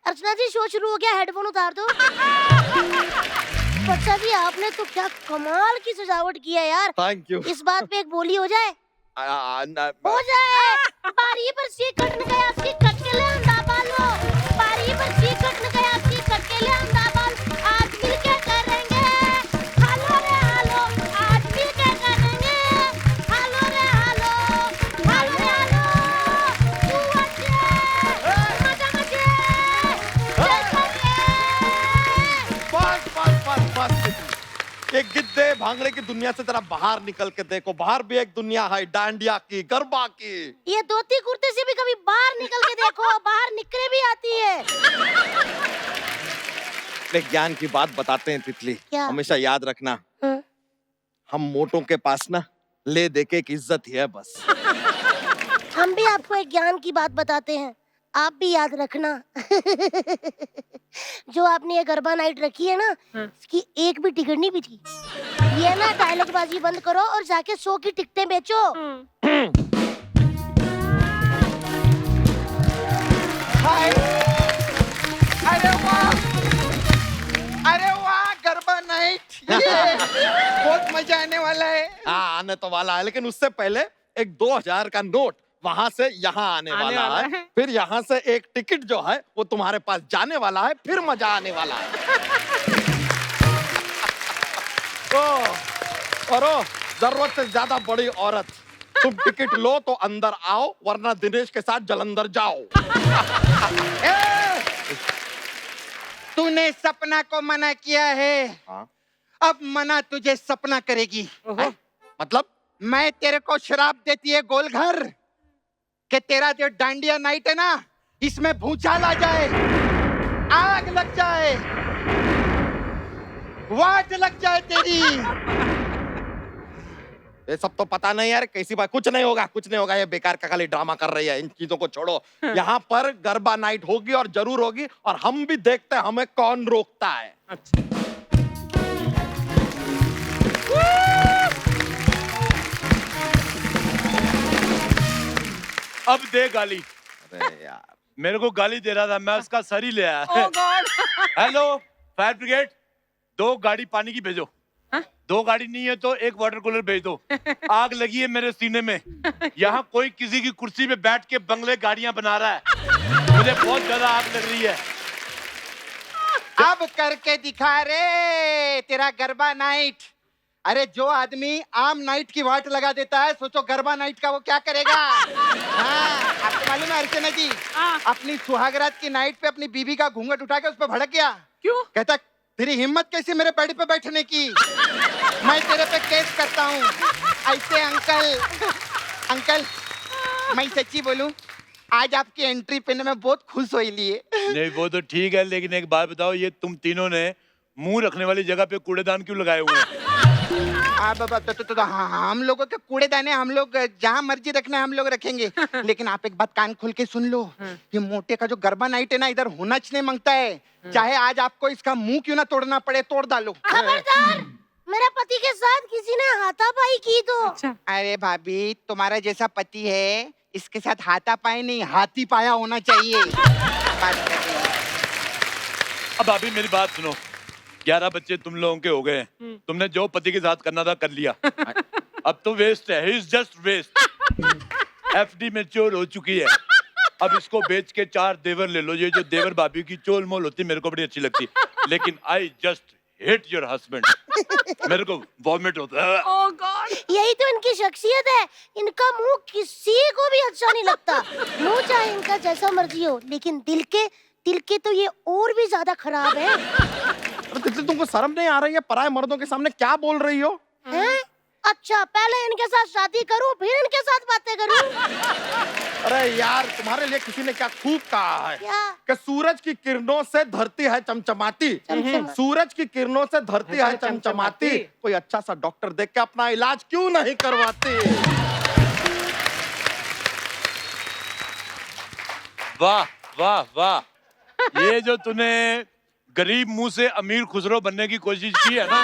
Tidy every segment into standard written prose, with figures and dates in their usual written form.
अर्चना जी show शुरू हो गया, हेडफोन उतार दो। बच्चा जी आपने तो क्या कमाल की सजावट की है यार। Thank you. इस बात पे एक बोली हो जाए। हो जाए। बारी पर सी कटन गया, सी कट के ले अंधा बालो। बारी पर सी कटन गया, सी कट के ले अंधा बाल। आज मिलके करेंगे हालो रे हालो, आज मिलके करेंगे हालो रे हालो, हालो रे हालो। तू अच्छे मजा मजे बस ये गिद्दे भांगड़े की दुनिया से जरा बाहर निकल के देखो। बाहर भी एक दुनिया है, डांडिया की, गरबा की। ये धोती कुर्ते से भी कभी बाहर निकल के देखो, बाहर निकले भी आती है। एक ज्ञान की बात बताते हैं तितली, क्या? हमेशा याद रखना, हम मोटों के पास ना ले दे के एक इज्जत ही है बस। हम भी आपको एक ज्ञान की बात बताते हैं, आप भी याद रखना। जो आपने ये गरबा नाइट रखी है ना, इसकी एक भी टिकट नहीं बिकी। ये ना डायलॉग बाजी बंद करो और जाके 100 की टिकटें बेचो। हाय, अरे वाह गरबा नाइट, ये बहुत मजा आने वाला है। हाँ आने तो वाला है, लेकिन उससे पहले एक 2000 का नोट वहां से यहाँ आने वाला है। फिर यहाँ से एक टिकट जो है वो तुम्हारे पास जाने वाला है, फिर मजा आने वाला है। और जरूरत से ज्यादा बड़ी औरत, तुम टिकट लो तो अंदर आओ, वरना दिनेश के साथ जलंधर जाओ। तूने सपना को मना किया है, हाँ? अब मना तुझे सपना करेगी। मतलब मैं तेरे को शराब देती है गोलघर कि तेरा जो डांडिया नाइट है ना, इसमें भूचाल आ जाए, आग लग जाए, वाट लग जाए तेरी। ये सब तो पता नहीं यार, कैसी बात। कुछ नहीं होगा, कुछ नहीं होगा, ये बेकार का खाली ड्रामा कर रही है, इन चीजों को छोड़ो। यहाँ पर गरबा नाइट होगी और जरूर होगी, और हम भी देखते हैं हमें कौन रोकता है। अच्छा। अब दे गाली। अरे यार मेरे को गाली दे रहा था, मैं उसका सर ही ले आया। Oh God! Hello fire brigade, 2 गाड़ी पानी की भेजो। 2 गाड़ी नहीं है तो 1 वाटर कूलर भेज दो। आग लगी है मेरे सीने में। यहाँ कोई किसी की कुर्सी पे बैठ के बंगले गाड़ियां बना रहा है, मुझे बहुत ज्यादा आग लग रही है। अब करके दिखा रे तेरा गरबा नाइट। अरे जो आदमी आम नाइट की वाट लगा देता है, सोचो गरबा नाइट का वो क्या करेगा। हाँ, आपको मालूम है अर्चना जी, अपनी सुहागरात की नाइट पे अपनी बीवी का घूंघट उठा के उस पर भड़क गया। क्यों? कहता तेरी हिम्मत कैसी मेरे बेड पे बैठने की, मैं तेरे पे केस करता हूँ। ऐसे अंकल मैं सच्ची बोलूं, आज आपकी एंट्री पे मैं बहुत खुश हो लिए। नहीं वो तो ठीक है, लेकिन एक बात बताओ, ये तुम तीनों ने मुंह रखने वाली जगह पे कूड़ेदान क्यों लगाए हुए हैं? बाबा तो हम लोगों के कूड़ेदाने हम लोग जहाँ मर्जी रखना है हम लोग रखेंगे। लेकिन आप एक बात कान खोल के सुन लो, ये मोटे का जो गरबा नाइट है ना, इधर होना नहीं मांगता है। चाहे आज आपको इसका मुंह क्यों ना तोड़ना पड़े, तोड़ डालो। खबरदार, मेरा पति के साथ किसी ने हाथापाई की तो। अरे भाभी, तुम्हारा जैसा पति है, इसके साथ हाथापाई नहीं हाथी पाया होना चाहिए। अब अभी मेरी बात सुनो, 11 बच्चे तुम लोगों के हो गए, तुमने जो पति के साथ करना था कर लिया। अब तो वेस्ट है, he is just waste. FD mature हो चुकी है, अब इसको बेच के 4 देवर ले लो। ये जो देवर भाभी की चोल मोल होती मेरे को बड़ी अच्छी लगती, लेकिन I just hate your husband. मेरे को वॉमिट होता है। Oh God! यही तो इनकी शख्सियत है, इनका मुंह किसी को भी अच्छा नहीं लगता। मुंह चाहे इनका जैसा मर्जी हो, लेकिन दिल के तो ये और भी ज्यादा खराब है। अरे तितली, तुमको शर्म नहीं आ रही है? पराये मर्दों के सामने क्या बोल रही हो? हैं? अच्छा, पहले इनके साथ शादी करूं, फिर इनके साथ बातें करूं। अरे यार, तुम्हारे लिए किसी ने क्या खूब कहा है क्या? कि सूरज की किरणों से धरती है चमचमाती। सूरज की किरणों से धरती है चमचमाती। कोई अच्छा सा डॉक्टर देख के अपना इलाज क्यों नहीं करवाती? वाह वाह वाह, ये जो तूने गरीब मुंह से अमीर खुसरो बनने की कोशिश की है ना,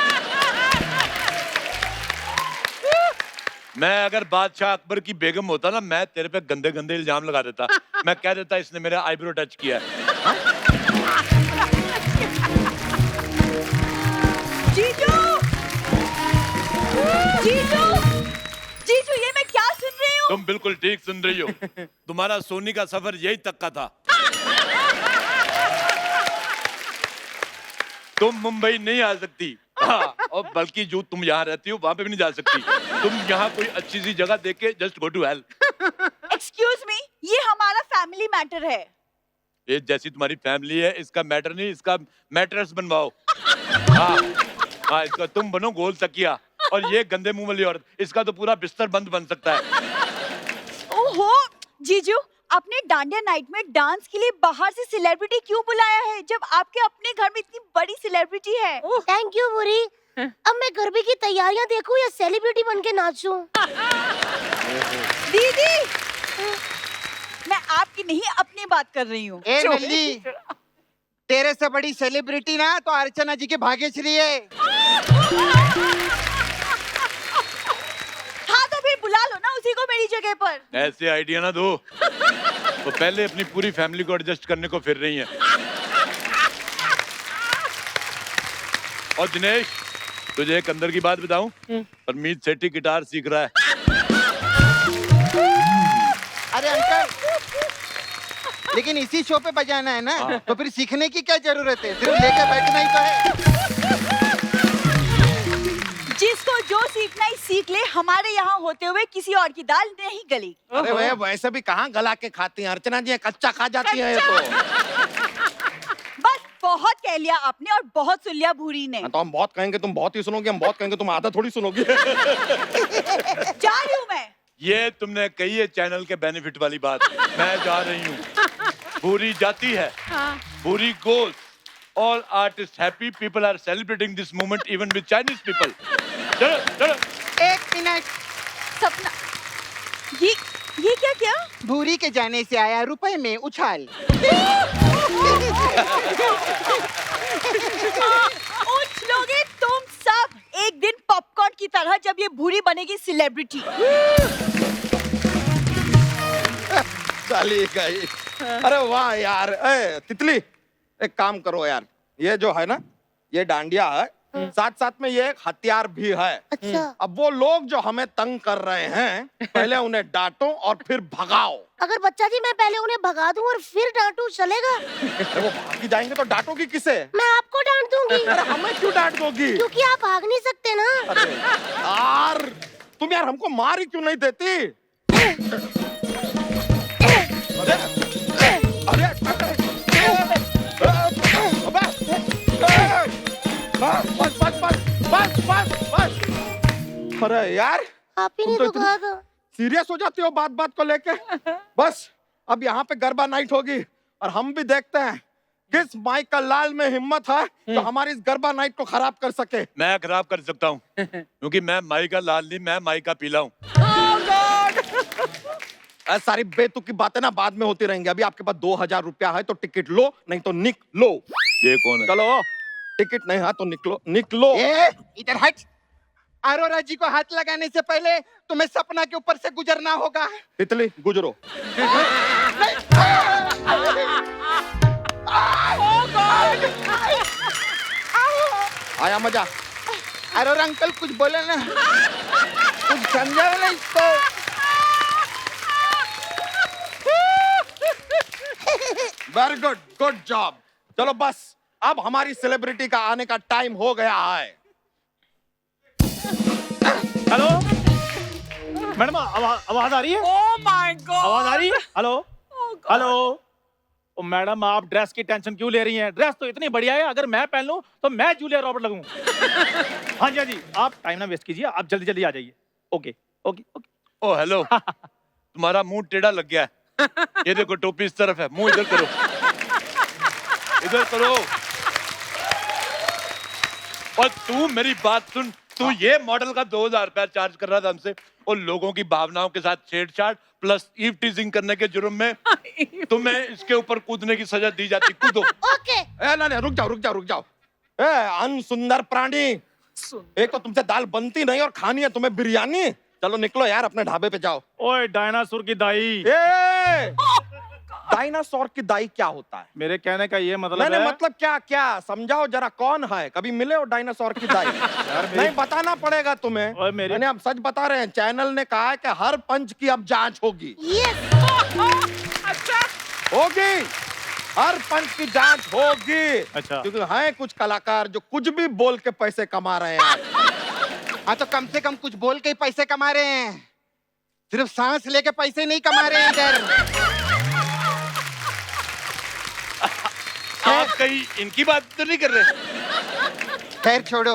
मैं अगर बादशाह अकबर की बेगम होता ना, मैं तेरे पे गंदे गंदे इल्जाम लगा देता। मैं कह देता इसने मेरा आईब्रो टच किया है। जीजू जीजू जीजू, ये मैं क्या सुन रही हूँ? तुम बिल्कुल ठीक सुन रही हो। तुम्हारा सोनी का सफर यही तक का था। तुम मुंबई नहीं आ सकती। हाँ, और बल्कि जो तुम यहाँ रहती हो वहां पे भी नहीं जा सकती। तुम यहाँ कोई अच्छी सी जगह देख के just go to hell. Excuse me, ये हमारा फैमिली मैटर है। ये जैसी तुम्हारी फैमिली है, इसका मैटर नहीं, इसका मैटर्स बनवाओ। हाँ हाँ, इसका तुम बनो गोल सकिया, और ये गंदे मुंह वाली औरत, इसका तो पूरा बिस्तर बंद बन सकता है। ओहो जीजू, आपने डांडिया नाइट में डांस के लिए बाहर से सेलिब्रिटी क्यों बुलाया है, जब आपके अपने घर में इतनी बड़ी सेलिब्रिटी है? थैंक यू बुरी। अब मैं गरबे की तैयारियां देखूं या सेलिब्रिटी बन के नाचूं? दीदी, मैं आपकी नहीं अपनी बात कर रही हूँ। ए नल्ली, तेरे से बड़ी सेलिब्रिटी ना तो अर्चना जी के भाग्यश्री है। हाँ तो फिर बुला लो ना उसी को मेरी जगह पर। ऐसे आइडिया ना दो। तो पहले अपनी पूरी फैमिली को एडजस्ट करने को फिर रही है। और दिनेश, तुझे एक अंदर की बात बताऊं? परमीत सेठी गिटार सीख रहा है। अरे अंकल, लेकिन इसी शो पे बजाना है ना, तो फिर सीखने की क्या जरूरत है, सिर्फ लेके बैठना ही तो है। जिसको जो सीखना ही सीख ले, हमारे यहाँ होते हुए किसी और की दाल नहीं गली। अरे भैया, वैसे भी कहाँ गला के खाती हैं अर्चना जी, कच्चा खा जाती हैं ये तो। बस बहुत कह लिया आपने और बहुत सुन लिया भूरी ने। तो हम बहुत कहेंगे तुम बहुत ही सुनोगी, हम बहुत कहेंगे तुम आधा थोड़ी सुनोगी। जा रही हूँ मैं। ये तुमने कही है चैनल के बेनिफिट वाली बात। मैं जा रही हूँ, पूरी जाती है, पूरी goes. All artists happy, people are celebrating this moment even with Chinese people. चलो चलो। एक मिनट, सपना, ये क्या क्या? भूरी के जाने से आया रुपए में उछाल। उछलोगे तुम सब एक दिन पॉपकॉर्न की तरह, जब ये भूरी बनेगी सेलिब्रिटी। चली गई। अरे वाह यार। तितली, एक काम करो यार, ये जो है ना, ये डांडिया है, साथ साथ में ये एक हथियार भी है। अच्छा। अब वो लोग जो हमें तंग कर रहे हैं, पहले उन्हें डांटो और फिर भगाओ। अगर बच्चा जी मैं पहले उन्हें भगा दूं और फिर डांटूं, चलेगा? अरे वो भागी जाएंगे तो डांटोगी किसे? मैं आपको डांट दूंगी। अरे हमें क्यों डांट दोगी? क्योंकि आप भाग नहीं सकते ना। अरे यार, तुम यार हमको मार ही क्यों नहीं देती? अरे अरे बस बस बस बस बस बस। अरे यार, आप ही ने तुम तो तो कहा था। सीरियस हो जाती हो बात बात को लेके। बस अब यहाँ पे गरबा नाइट होगी और हम भी देखते हैं किस माइकल लाल में हिम्मत है तो हमारी इस गरबा नाइट को खराब कर सके। मैं खराब कर सकता हूँ, क्योंकि मैं माई का लाल नहीं, मैं माई का पीला हूँ। सारी बेतुकी बातें ना बाद में होती रहेंगी। अभी आपके पास 2000 रुपया है तो टिकट लो, नहीं तो निकलो। ये कौन है? चलो, टिकट नहीं है तो निकलो निकलो। इधर हट। अरोरा जी को हाथ लगाने से पहले तुम्हें सपना के ऊपर से गुजरना होगा। तितली गुजरो। आया मजा? अरोरा अंकल कुछ बोले ना, कुछ समझाओ ना इसको। Very good, good job. चलो बस, अब हमारी सेलिब्रिटी का आने का टाइम हो गया है। हेलो मैडम, आवाज आ रही है? ओह माय गॉड, आवाज आ रही है? Hello hello. ओ मैडम, आप ड्रेस की टेंशन क्यों ले रही हैं? ड्रेस तो इतनी बढ़िया है, अगर मैं पहन लूं तो मैं जूलिया रॉबर्ट लगूं। हाँ जी हाँ जी, आप टाइम ना वेस्ट कीजिए, आप जल्दी जल्दी आ जाइए। Okay okay okay. ओ हेलो, तुम्हारा मुंह टेढ़ा लग गया है। ये देखो, टोपी इस तरफ है, मुंह इधर करो, इधर करो। और तू मेरी बात सुन, तू ये मॉडल का 2000 रुपया चार्ज कर रहा था हमसे, और लोगों की भावनाओं के साथ छेड़छाड़ प्लस ईव टीजिंग करने के जुर्म में तुम्हें इसके ऊपर कूदने की सजा दी जाती। कूदो। ओके। ना रुक जाओ रुक जाओ रुक जाओ। अनसुंदर प्राणी, एक तो तुमसे दाल बनती नहीं और खानी है तुम्हें बिरयानी। चलो निकलो यार, अपने ढाबे पे जाओ। ओए डायनासोर की दाई, डायनासोर की दाई क्या होता है? मेरे कहने का ये मतलब मैंने है मतलब क्या क्या समझाओ जरा, कौन है? कभी मिले हो डायनासोर की दाई? नहीं बताना पड़ेगा तुम्हें। ओए मेरे- मैंने अब सच बता रहे हैं, चैनल ने कहा है कि हर पंच की अब जांच होगी। यस होगी, हर पंच की जांच होगी। अच्छा। क्योंकि हैं कुछ कलाकार जो कुछ भी बोल के पैसे कमा रहे हैं। हाँ तो कम से कम कुछ बोल के ही पैसे कमा रहे हैं, सिर्फ सांस लेके पैसे नहीं कमा रहे हैं इधर। आप कहीं इनकी बात तो नहीं कर रहे? खैर छोड़ो,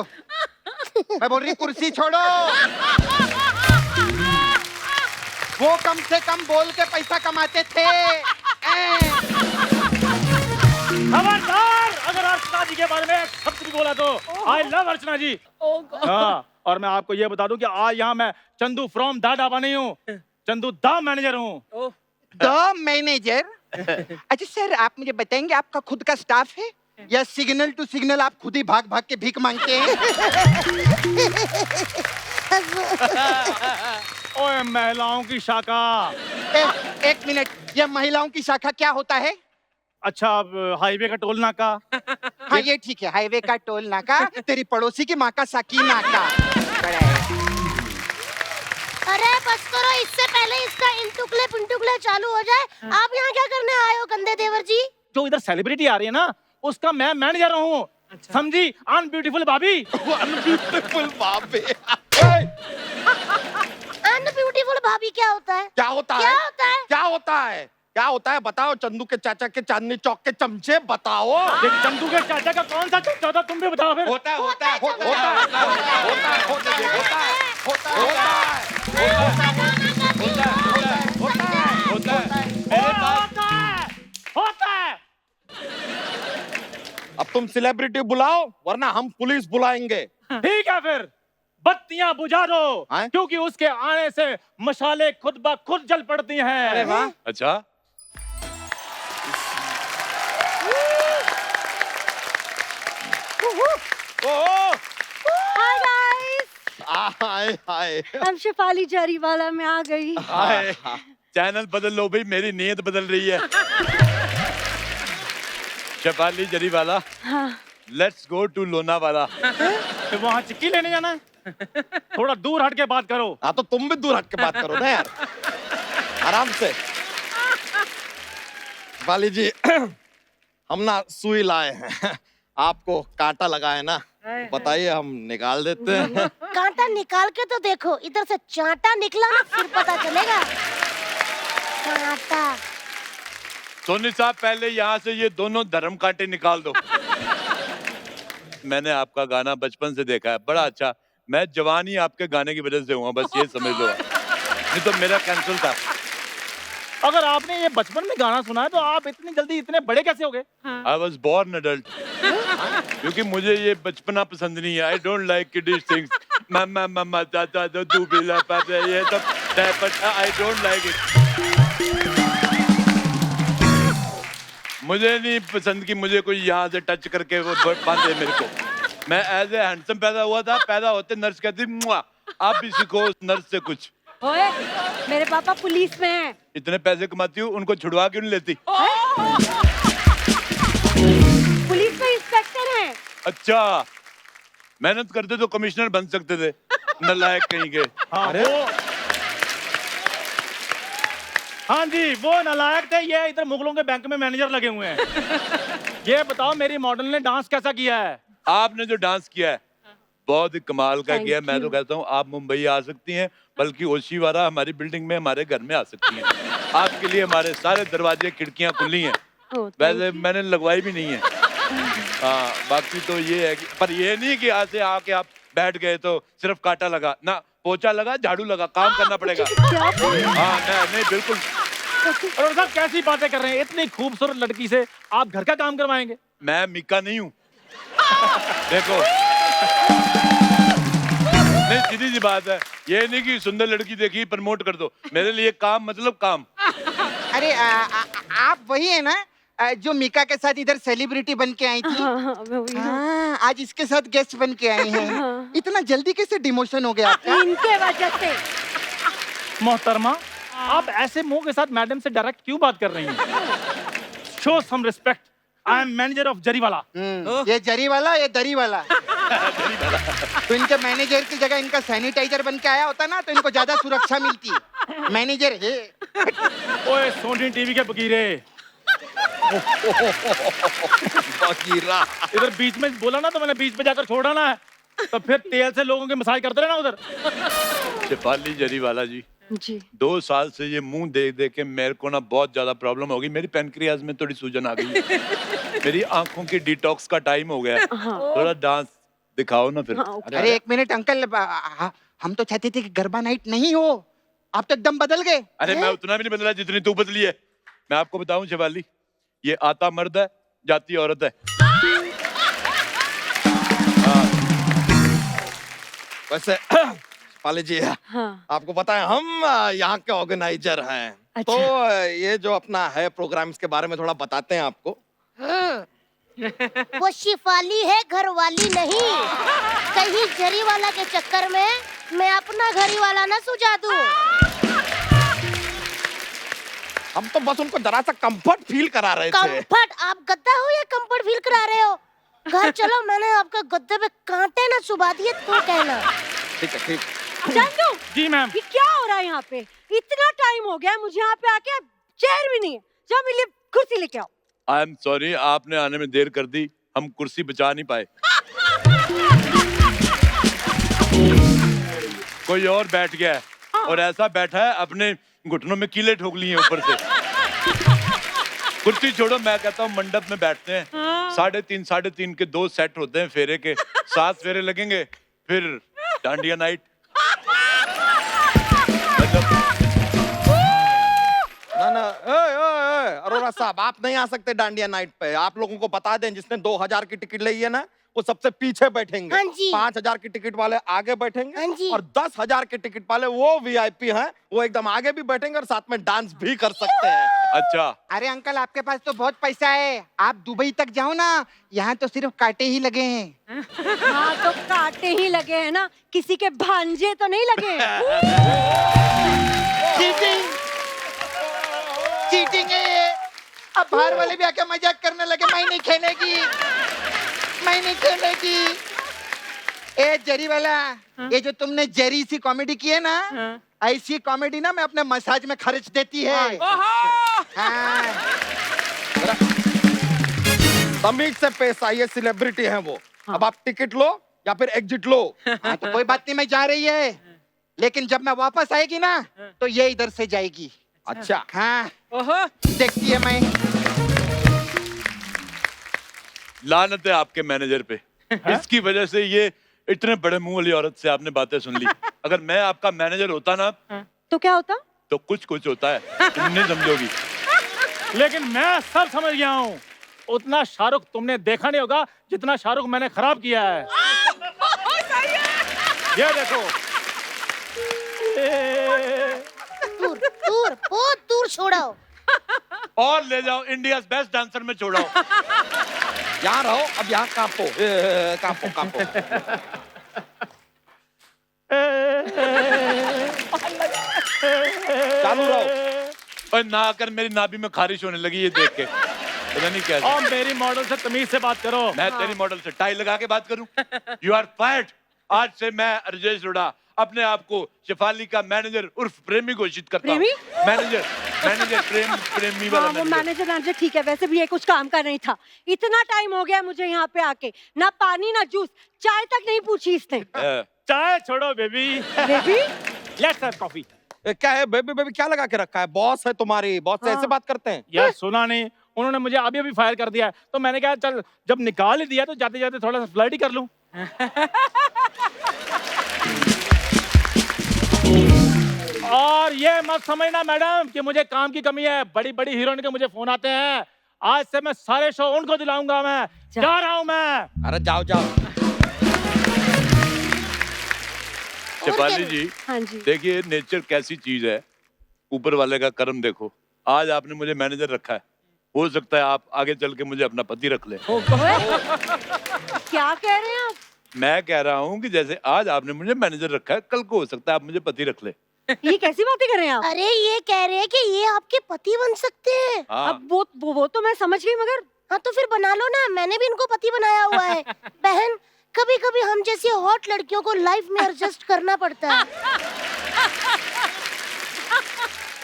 मैं बोल रही कुर्सी छोड़ो। वो कम से कम बोल के पैसा कमाते थे। खबरदार अगर अर्चना जी के बारे में एक शब्द भी बोला तो आई लव अर्चना जी। हाँ, और मैं आपको ये बता दूं कि आज यहाँ मैं चंदू फ्रॉम दा ढाबा नहीं हूँ, चंदू दा मैनेजर हूँ। The manager? अच्छा सर, आप मुझे बताएंगे आपका खुद का स्टाफ है या सिग्नल टू सिग्नल आप खुद ही भाग भाग के भीख मांगते हैं? ओए महिलाओं की शाखा। एक मिनट, यह महिलाओं की शाखा क्या होता है? अच्छा, अब हाईवे का टोल नाका। हाँ ये ठीक है, हाईवे का टोल नाका, तेरी पड़ोसी की माँ का साकी नाका। अरे बस करो, इससे पहले इसका इंटुकले पिंटुकले चालू हो जाए। आप यहाँ क्या करने आए हो गंदे देवर जी? जो इधर सेलिब्रिटी आ रही है ना, उसका मैं मैनेजर हूँ। समझी? अनब्यूटीफुल भाभी। अनब्यूटीफुल भाभी। अनब्यूटीफुल भाभी क्या होता है? क्या होता है? क्या होता है? क्या होता है? क्या होता है? बताओ। चंदू के चाचा के चांदनी चौक के चमचे बताओ। देख, चंदू के चाचा का कौन सा चमचा था, तुम भी बताओ फिर। होता है, होता है, होता है, होता है, होता है, होता है, होता है, होता है, होता है, होता है। मेरे पास होता है। अब तुम सेलिब्रिटी बुलाओ वरना हम पुलिस बुलाएंगे। ठीक है फिर, बत्तियां बुझा दो, हैं? क्योंकि उसके आने से मशाले खुद ब खुद जल पड़ती हैं। अरे वाह। अच्छा, hi guys, hi hi. I'm Shefali Zariwala, मैं आ गई। हाय। चैनल बदल लो भाई, मेरी नीयत बदल रही है। शेफाली जरीवाला, हाँ। Let's go to Lonavala. तो वहाँ चिक्की लेने जाना है? थोड़ा दूर हट के बात करो। हाँ तो तुम भी दूर हट के बात करो ना यार, आराम से। वाली जी, हम ना सुई लाए हैं, आपको कांटा लगा है ना, बताइए, हम निकाल देते हैं। कांटा निकाल के तो देखो, इधर से चांटा निकला ना फिर पता चलेगा। कांटा। सोनी साहब, पहले यहाँ से ये दोनों धर्म कांटे निकाल दो। मैंने आपका गाना बचपन से देखा है, बड़ा अच्छा। मैं जवान ही आपके गाने की वजह से हुआ, बस ये समझ लो। नहीं तो मेरा कैंसिल था। अगर आपने ये बचपन में गाना सुना है तो आप इतनी जल्दी इतने बड़े कैसे हो गए? I was born adult. क्योंकि मुझे ये बचपना पसंद नहीं है। I don't like kiddish things. मम्मा मम्मा चाचा जो तू बिला पर ये सब, आई डोंट लाइक इट। मुझे नहीं पसंद कि मुझे कोई यहाँ से टच करके वो बांधे मेरे को। मैं एज ए हैंडसम पैदा हुआ था, पैदा होते नर्स कहती मुआ, आप भी सीखो उस नर्स से कुछ। ओए, मेरे पापा पुलिस में हैं। इतने पैसे कमाती हूँ, उनको छुड़वा क्यों नहीं लेती? पुलिस में इंस्पेक्टर हैं। अच्छा, मेहनत करते तो कमिश्नर बन सकते थे, नालायक कहीं के। हाँ, हाँ जी, वो नालायक थे, ये इधर मुगलों के बैंक में मैनेजर लगे हुए हैं। ये बताओ, मेरी मॉडल ने डांस कैसा किया है? आपने जो डांस किया है बहुत ही कमाल का Thank किया है। मैं तो you. कहता हूँ आप मुंबई आ सकती हैं, बल्कि ओशीवारा हमारी बिल्डिंग में हमारे घर में आ सकती हैं। आपके लिए हमारे सारे दरवाजे खिड़कियां खुली हैं। वैसे मैंने लगवाई भी नहीं है। हाँ, बाकी तो ये है कि, पर ये नहीं कि यहाँ से आके आप बैठ गए तो सिर्फ कांटा लगा ना, पोछा लगा, झाड़ू लगा, काम करना पड़ेगा। हाँ नहीं बिल्कुल। और साहब कैसी बातें कर रहे हैं, इतनी खूबसूरत लड़की से आप घर का काम करवाएंगे? मैं मिका नहीं हूँ। देखो, नहीं सीधी सी बात है, ये नहीं कि सुंदर लड़की देखी प्रमोट कर दो। मेरे लिए काम मतलब काम। अरे आप वही है ना जो मीका के साथ इधर सेलिब्रिटी बन के आई थी? मैं वही हूँ। हाँ, आज इसके साथ गेस्ट बन के आई हैं। इतना जल्दी कैसे डिमोशन हो गया आपका? इनके वजह से। मोहतरमा, आप ऐसे मुंह के साथ मैडम से डायरेक्ट क्यों बात कर रही हैं? Show some respect, I am manager of Zariwala. ये जरी वाला, ये दरी वाला। तो इनके मैनेजर की जगह इनका सैनिटाइजर बन के आया होता ना तो इनको ज्यादा सुरक्षा मिलती। मैनेजर है। ओए सोनी टीवी के बकीरे, बकीरा। इधर बीच में बोला ना तो मैंने बीच में जाकर छोड़ा ना, तो फिर तेल से लोगों के मसाज करते रहना उधर। शेफाली जरीवाला जी, जी 2 साल से ये मुंह देख देख के मेरे को ना बहुत ज्यादा प्रॉब्लम हो गई। मेरी पैनक्रियाज में थोड़ी सूजन आ गई। मेरी आंखों की डिटॉक्स का टाइम हो गया। थोड़ा डांस दिखाओ ना फिर। अरे 1 मिनट अंकल, हम तो चाहते थे कि गरबा नाइट नहीं हो, आप तो एकदम बदल गए। अरे मैं उतना भी नहीं बदला जितनी तू बदली है। मैं आपको बताऊं शेफाली, ये आता मर्द है, जाती औरत है। वैसे पाले जी, आपको पता है हम यहाँ के ऑर्गेनाइजर हैं। अच्छा। तो ये जो अपना है प्रोग्राम, इसके बारे में थोड़ा बताते हैं आपको। वो शिफाली है, घर वाली नहीं। कहीं जरी वाला के चक्कर में मैं अपना घरी वाला ना सुझा दूं। हम तो बस उनको जरा सा कंफर्ट फील करा रहे थे। कंफर्ट? आप गद्दा हो या कंफर्ट फील करा रहे हो? घर चलो, मैंने आपके गद्दे पे कांटे ना चुभा दिए तो कहना। ठीक है, ठीक। जानू, जी मैम। ये क्या हो रहा है यहाँ पे? इतना टाइम हो गया है मुझे यहाँ पे आके, चेयर भी नहीं है। जाओ मेरे लिए कुर्सी लेके आओ। आई एम सॉरी, आपने आने में देर कर दी, हम कुर्सी बचा नहीं पाए। कोई और बैठ गया है, और ऐसा बैठा है अपने घुटनों में कीले ठोक लिए ऊपर से। कुर्सी छोड़ो, मैं कहता हूँ मंडप में बैठते हैं। 3.5 के 2 सेट होते हैं फेरे के, 7 फेरे लगेंगे, फिर डांडिया नाइट। ना अरोरा साहब, आप नहीं आ सकते डांडिया नाइट पे। आप लोगों को बता दें, जिसने 2000 की टिकट ली है ना, वो सबसे पीछे बैठेंगे। हाँ जी। 5000 की टिकट वाले आगे हाँ बैठेंगे, जी। और 10,000 के टिकट वाले वो वीआईपी हैं, वो एकदम आगे भी बैठेंगे और साथ में डांस भी कर सकते हैं। अच्छा, अरे अंकल, आपके पास तो बहुत पैसा है, आप दुबई तक जाओ ना, यहाँ तो सिर्फ कांटे ही लगे हैं। हाँ तो कांटे ही लगे हैं ना, किसी के भांजे तो नहीं लगे हैं। चीटिंग, चीटिंग है ये। अब बाहर वाले भी आके मजाक करने लगे, मैं नहीं खेलेगी, मैं नहीं खेलेगी। ए जरी वाला, ये जो तुमने जरी सी कॉमेडी की है ना, ऐसी कॉमेडी ना मैं अपने मसाज में खर्च देती है। हाँ। तमीज से पेश आइए, सेलिब्रिटी हैं वो। अब आप टिकट लो या फिर एग्जिट लो। हाँ तो कोई बात नहीं, मैं जा रही है, लेकिन जब मैं वापस आएगी ना तो ये इधर से जाएगी। अच्छा, हाँ देखती है मैं। लानत है आपके मैनेजर पे। इसकी वजह से ये इतने बड़े मुंह वाली औरत से आपने बातें सुन ली। अगर मैं आपका मैनेजर होता ना, तो क्या होता? तो कुछ होता है, तुम नहीं समझोगी। लेकिन मैं सब समझ गया हूँ। उतना शाहरुख तुमने देखा नहीं होगा जितना शाहरुख मैंने खराब किया है। ये देखो, दूर दूर, बहुत दूर छोड़ो। और ले जाओ, इंडिया बेस्ट डांसर में छोड़ो। यहाँ रहो, अब यहाँ कांपो, कांपो कांपो। चालू रहो। और ना कर मेरी नाभि में खारिश होने लगी ये देख के, पता नहीं कैसे। और मेरी मॉडल से तमीज से बात करो। मैं तेरी मॉडल से टाई लगा के बात करूं? You are fired. आज से मैं राजेश रोड़ा अपने आप को शेफाली का मैनेजर उर्फ प्रेमी घोषित करता हूं। प्रेमी? मैनेजर प्रेमी वाला हाँ, वो मैनेजर। मैनेजर ठीक है, वैसे भी ये कुछ काम का नहीं था। इतना टाइम हो गया मुझे यहाँ पे आके, ना पानी ना जूस, चाय तक नहीं पूछी इसने। चाय छोड़ो baby, baby, let's have coffee. क्या है बेबी, बेबी क्या लगा के रखा है? बॉस है तुम्हारी, बॉस से ऐसे बात करते हैं? यार सुना नहीं, उन्होंने मुझे अभी फायर कर दिया है, तो मैंने कहा चल जब निकाल ही दिया तो जाते जाते थोड़ा सा फ्लर्ट ही कर लूं। और ये मत समझना मैडम कि मुझे काम की कमी है। बड़ी बड़ी हीरोइन के मुझे फोन आते हैं। आज से मैं सारे शो उनको दिलाऊंगा। मैं जा रहा हूं मैं। अरे जाओ जाओ। शेफाली जी, हाँ जी। देखिए नेचर कैसी चीज है, ऊपर वाले का कर्म देखो। आज आपने मुझे मैनेजर रखा है, हो सकता है आप आगे चल के मुझे अपना पति रख ले। क्या कह रहे हैं आप? मैं कह रहा हूँ कि जैसे आज आपने मुझे मैनेजर रखा है, कल को हो सकता है आप मुझे पति रख ले। ये कैसी बातें कर रहे हैं आप? अरे ये कह रहे हैं कि ये आपके पति बन सकते हैं। हाँ। अब वो तो मैं समझ गई, मगर हाँ तो फिर बना लो ना, मैंने भी इनको पति बनाया हुआ है। बहन, कभी कभी हम जैसी हॉट लड़कियों को लाइफ में एडजस्ट करना पड़ता है।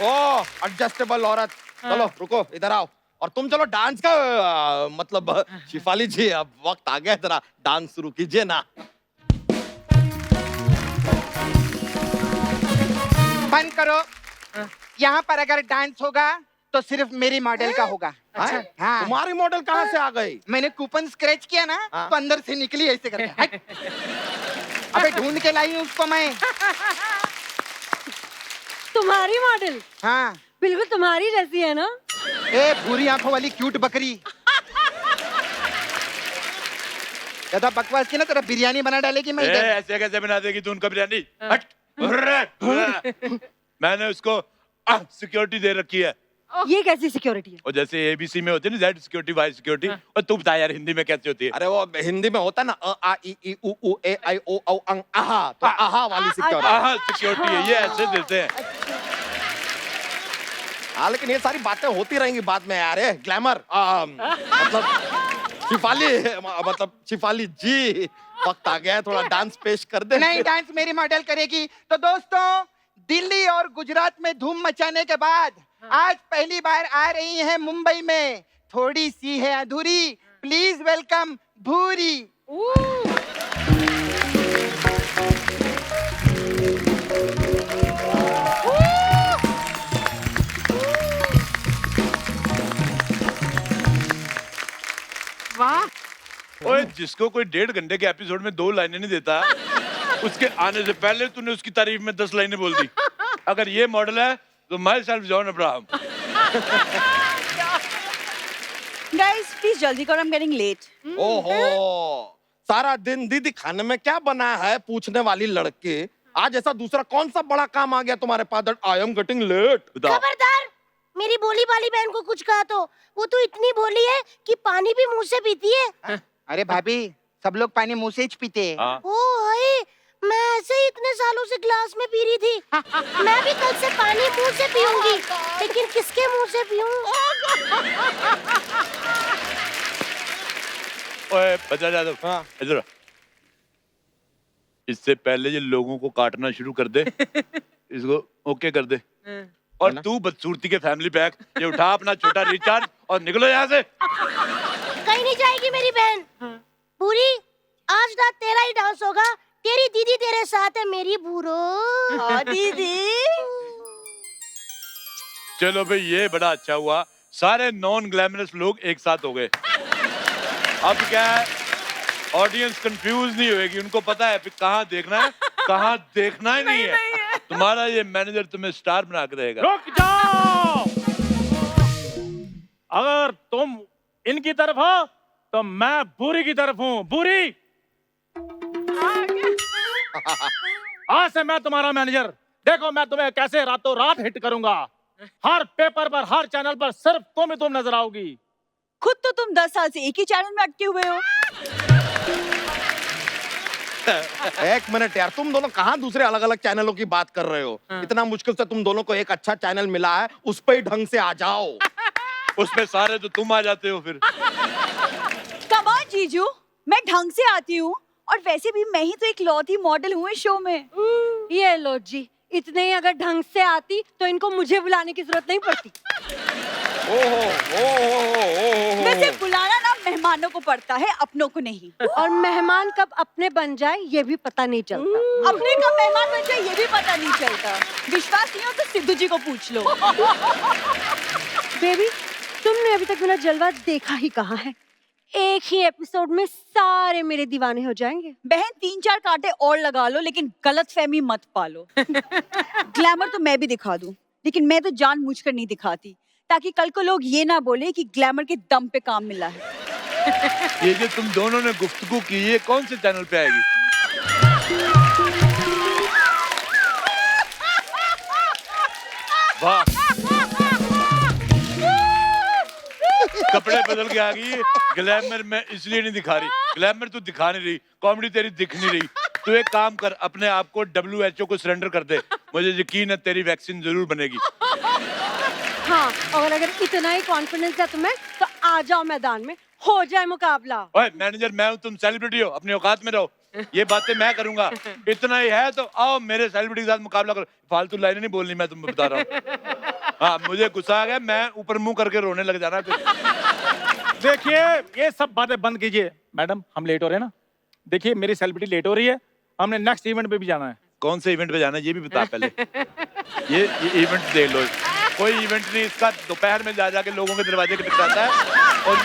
ओ एडजस्टेबल औरत, चलो रुको, इधर आओ। और तुम चलो डांस का मतलब शिफाली जी, अब वक्त आ गया है, जरा डांस शुरू कीजिए ना। बंद करो। यहाँ पर अगर डांस होगा तो सिर्फ मेरी मॉडल का होगा। अच्छा, हाँ। तुम्हारी मॉडल कहाँ से आ गई? मैंने कूपन स्क्रैच किया ना, हाँ। तो अंदर से निकली ऐसे करके। हट। अबे ढूंढ के लाई हूँ उसको मैं। तुम्हारी मॉडल हाँ। बिल्कुल तुम्हारी जैसी है ना? ए भूरी आंखों वाली क्यूट बकरी, ज्यादा बकवास की ना तेरा बिरयानी बना डालेगी मैं इधर। ऐसे कैसे बना देगी तू उनका बिरयानी? हट। मैंने उसको सिक्योरिटी दे रखी है। ये कैसी सिक्योरिटी है? और जैसे एबीसी में होती है ना, जेड सिक्योरिटी, वाई सिक्योरिटी, और तू बता यार हिंदी में कैसे होती है? अरे वो हिंदी में होता है ना, अ आ इ ई उ ऊ ए आई ओ औ अंग आहा, तो आहा वाली सिक्योरिटी। सिक्योरिटी है, ये ऐसे देते हैं। हाँ, लेकिन ये सारी बातें होती रहेंगी बाद में यार। ग्लैमर मतलब शिफाली जी, वक्त आ गया है, थोड़ा डांस पेश कर दे। नहीं, डांस मेरी मॉडल करेगी। तो दोस्तों, दिल्ली और गुजरात में धूम मचाने के बाद आज पहली बार आ रही हैं मुंबई में, थोड़ी सी है अधूरी, प्लीज वेलकम भूरी। वाह, ओए, जिसको कोई 1.5 घंटे के एपिसोड में 2 लाइनें नहीं देता, उसके आने से पहले तूने उसकी तारीफ में 10 लाइनें बोल दी। अगर ये मॉडल है तो my self John Abraham. Guys please जल्दी करो, आई एम गेटिंग लेट। ओहो, सारा दिन दीदी खाने में क्या बना है पूछने वाली लड़की, आज ऐसा दूसरा कौन सा बड़ा काम आ गया तुम्हारे पास? I am getting late. खबरदार, मेरी भोली वाली बहन को कुछ कहा तो वो तो इतनी भोली है कि पानी भी मुंह से पीती है। अरे भाभी, सब लोग पानी मुंह से ही पीते हैं। हाँ। ओ हाय, मैं ऐसे ही इतने सालों से ग्लास में पी रही थी। मैं भी कल से पानी मुंह से पीऊंगी, लेकिन किसके मुंह से पीऊं? ओए बचा जादव, हाँ। इधर आ। इससे पहले ये लोगों को काटना शुरू कर दे, इसको ओके कर दे। और तू बदसूरती के फैमिली पैक ये उठा अपना छोटा रिचार्ज और निकलो यहाँ से। कहीं नहीं जाएगी मेरी बहन। पूरी, आज रात तेरा ही डांस होगा, तेरी दीदी तेरे साथ है मेरी भूरो। दीदी चलो भाई, ये बड़ा अच्छा हुआ, सारे नॉन ग्लैमरस लोग एक साथ हो गए। अब क्या है, ऑडियंस कंफ्यूज नहीं होएगी, उनको पता है कहाँ देखना है, कहाँ देखना ही नहीं है। तुम्हारा ये मैनेजर तुम्हें स्टार बना के रहेगा। रुक जाओ। अगर तुम इनकी तरफ हो तो मैं बुरी की तरफ हूँ। बुरी, आज से मैं तुम्हारा मैनेजर। देखो मैं तुम्हें कैसे रातों रात हिट करूंगा। हर पेपर पर, हर चैनल पर सिर्फ तुम नजर आओगी। खुद तो तुम 10 साल से एक ही चैनल में अटके हुए हो। एक मिनट यार, तुम दोनों कहाँ दूसरे अलग अलग चैनलों की बात कर रहे हो? इतना मुश्किल से तुम दोनों को एक अच्छा चैनल मिला है, उस पे ही ढंग से आ जाओ। उसमें सारे तो तुम आ जाते हो फिर। कम ऑन जीजू, मैं ढंग से आती हूँ, और वैसे भी मैं ही तो एक लौती मॉडल हूँ इस शो में। ये लो जी, इतने ही अगर ढंग से आती तो इनको मुझे बुलाने की जरूरत नहीं पड़ती। वैसे बुलाना ना मेहमानों को पड़ता है, अपनों को नहीं। और मेहमान कब अपने बन जाए ये भी पता नहीं चलता। अपने का मेहमान बन जाए ये भी पता नहीं चलता। विश्वास नहीं हो तो सिद्धू जी को पूछ लो। बेबी, तुमने अभी तक मेरा जलवा देखा ही कहाँ है? एक ही एपिसोड में सारे मेरे दीवाने हो जाएंगे। बहन 3-4 कांटे और लगा लो, लेकिन गलतफहमी मत पालो। ग्लैमर तो मैं भी दिखा दूं, लेकिन मैं तो जानबूझकर नहीं दिखाती, ताकि कल को लोग ये ना बोले कि ग्लैमर के दम पे काम मिला है। ये जो तुम दोनों ने गुफ्तगू की, ये कौन से चैनल पे आएगी? वाह, कपड़े बदल के आ गई। ग्लैमर में इसलिए नहीं दिखा रही, ग्लैमर तू दिखा नहीं रही, कॉमेडी तेरी दिख नहीं रही। तू एक काम कर, अपने आप को WHO को सरेंडर कर दे। मुझे यकीन है तेरी वैक्सीन जरूर बनेगी। हाँ, और अगर इतना ही कॉन्फिडेंस है तुम्हें तो आ जाओ मैदान में, हो जाए मुकाबला। ओए मैनेजर, मैं हूँ, तुम सेलिब्रिटी हो, अपने औकात में रहो। ये बातें मैं करूंगा, इतना ही है तो आओ मेरे सेलिब्रिटी के साथ मुकाबला करो। फालतू लाइनें नहीं बोलनी, मैं तुम्हें बता रहा हूँ। हाँ, मुझे गुस्सा आ गया, मैं ऊपर मुंह करके रोने लग जाना फिर। देखिए ये सब बातें बंद कीजिए। मैडम हम लेट हो रहे हैं ना, देखिए मेरी सेलिब्रिटी लेट हो रही है, हमने नेक्स्ट इवेंट पे भी जाना है। कौन से इवेंट पे जाना है ये भी बता पहले। ये इवेंट देख लो, कोई इवेंट नहीं, इसका दोपहर में जा जाके लोगों के दरवाजे खटखटाता है और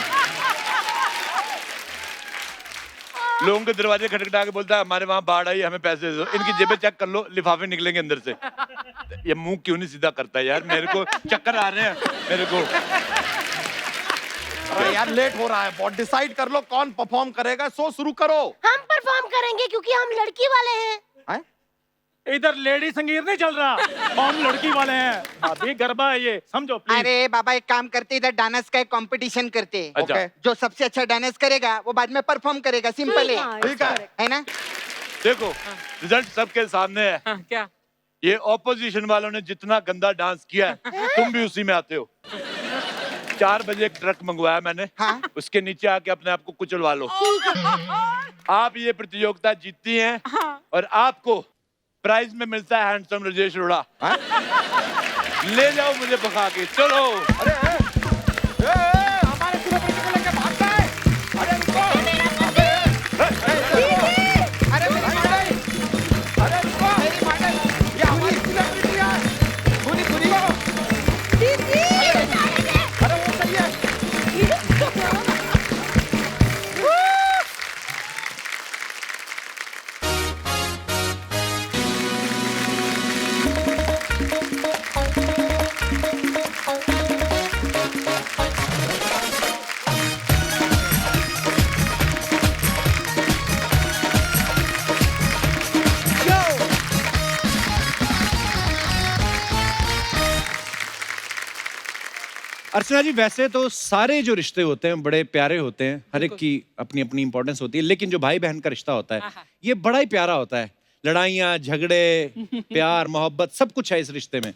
लोगों के दरवाजे खटखटा के बोलता है हमारे वहां बाढ़ आई, हमें पैसे दो। इनकी जेबें चेक कर लो, लिफाफे निकलेंगे अंदर से। ये मुंह क्यों नहीं सीधा करता यार, मेरे को चक्कर आ रहे हैं मेरे को। अरे यार लेट हो रहा है, बहुत डिसाइड कर लो कौन परफॉर्म करेगा, शो शुरू करो। हम परफॉर्म करेंगे क्योंकि हम लड़की वाले हैं। इधर लेडी संगीत नहीं चल रहा, हम लड़की वाले हैं। अभी गरबा है ये, समझो प्लीज। अरे बाबा एक काम करते, इधर डांस का एक कंपटीशन करते। अच्छा। ओके। जो सबसे अच्छा डांस करेगा वो बाद में परफॉर्म करेगा, सिंपल है। ठीक है। ना? देखो रिजल्ट सबके सामने है। क्या? ये ऑपोजिशन वालों ने जितना गंदा डांस किया है तुम भी उसी में आते हो। 4 बजे एक ट्रक मंगवाया मैंने, हाँ? उसके नीचे आके अपने आप को कुचलवा लो। आप ये प्रतियोगिता जीतती हैं और आपको प्राइज में मिलता है हैंडसम राजेश रोड़ा। ले जाओ मुझे भगा के, चलो। अरे हमारे सेलिब्रिटी को लेके भागता है। अरे रुको। अरे मेरी मॉडल, अरे रुको। मेरी मॉडल, ये हमारी सेलिब्रिटी है। पूरी पूरी अरे वो सही है। अर्चना जी, वैसे तो सारे जो रिश्ते होते हैं बड़े प्यारे होते हैं, हर एक की अपनी अपनी इंपॉर्टेंस होती है, लेकिन जो भाई बहन का रिश्ता होता है ये बड़ा ही प्यारा होता है। लड़ाइयाँ, झगड़े, प्यार, मोहब्बत सब कुछ है इस रिश्ते में।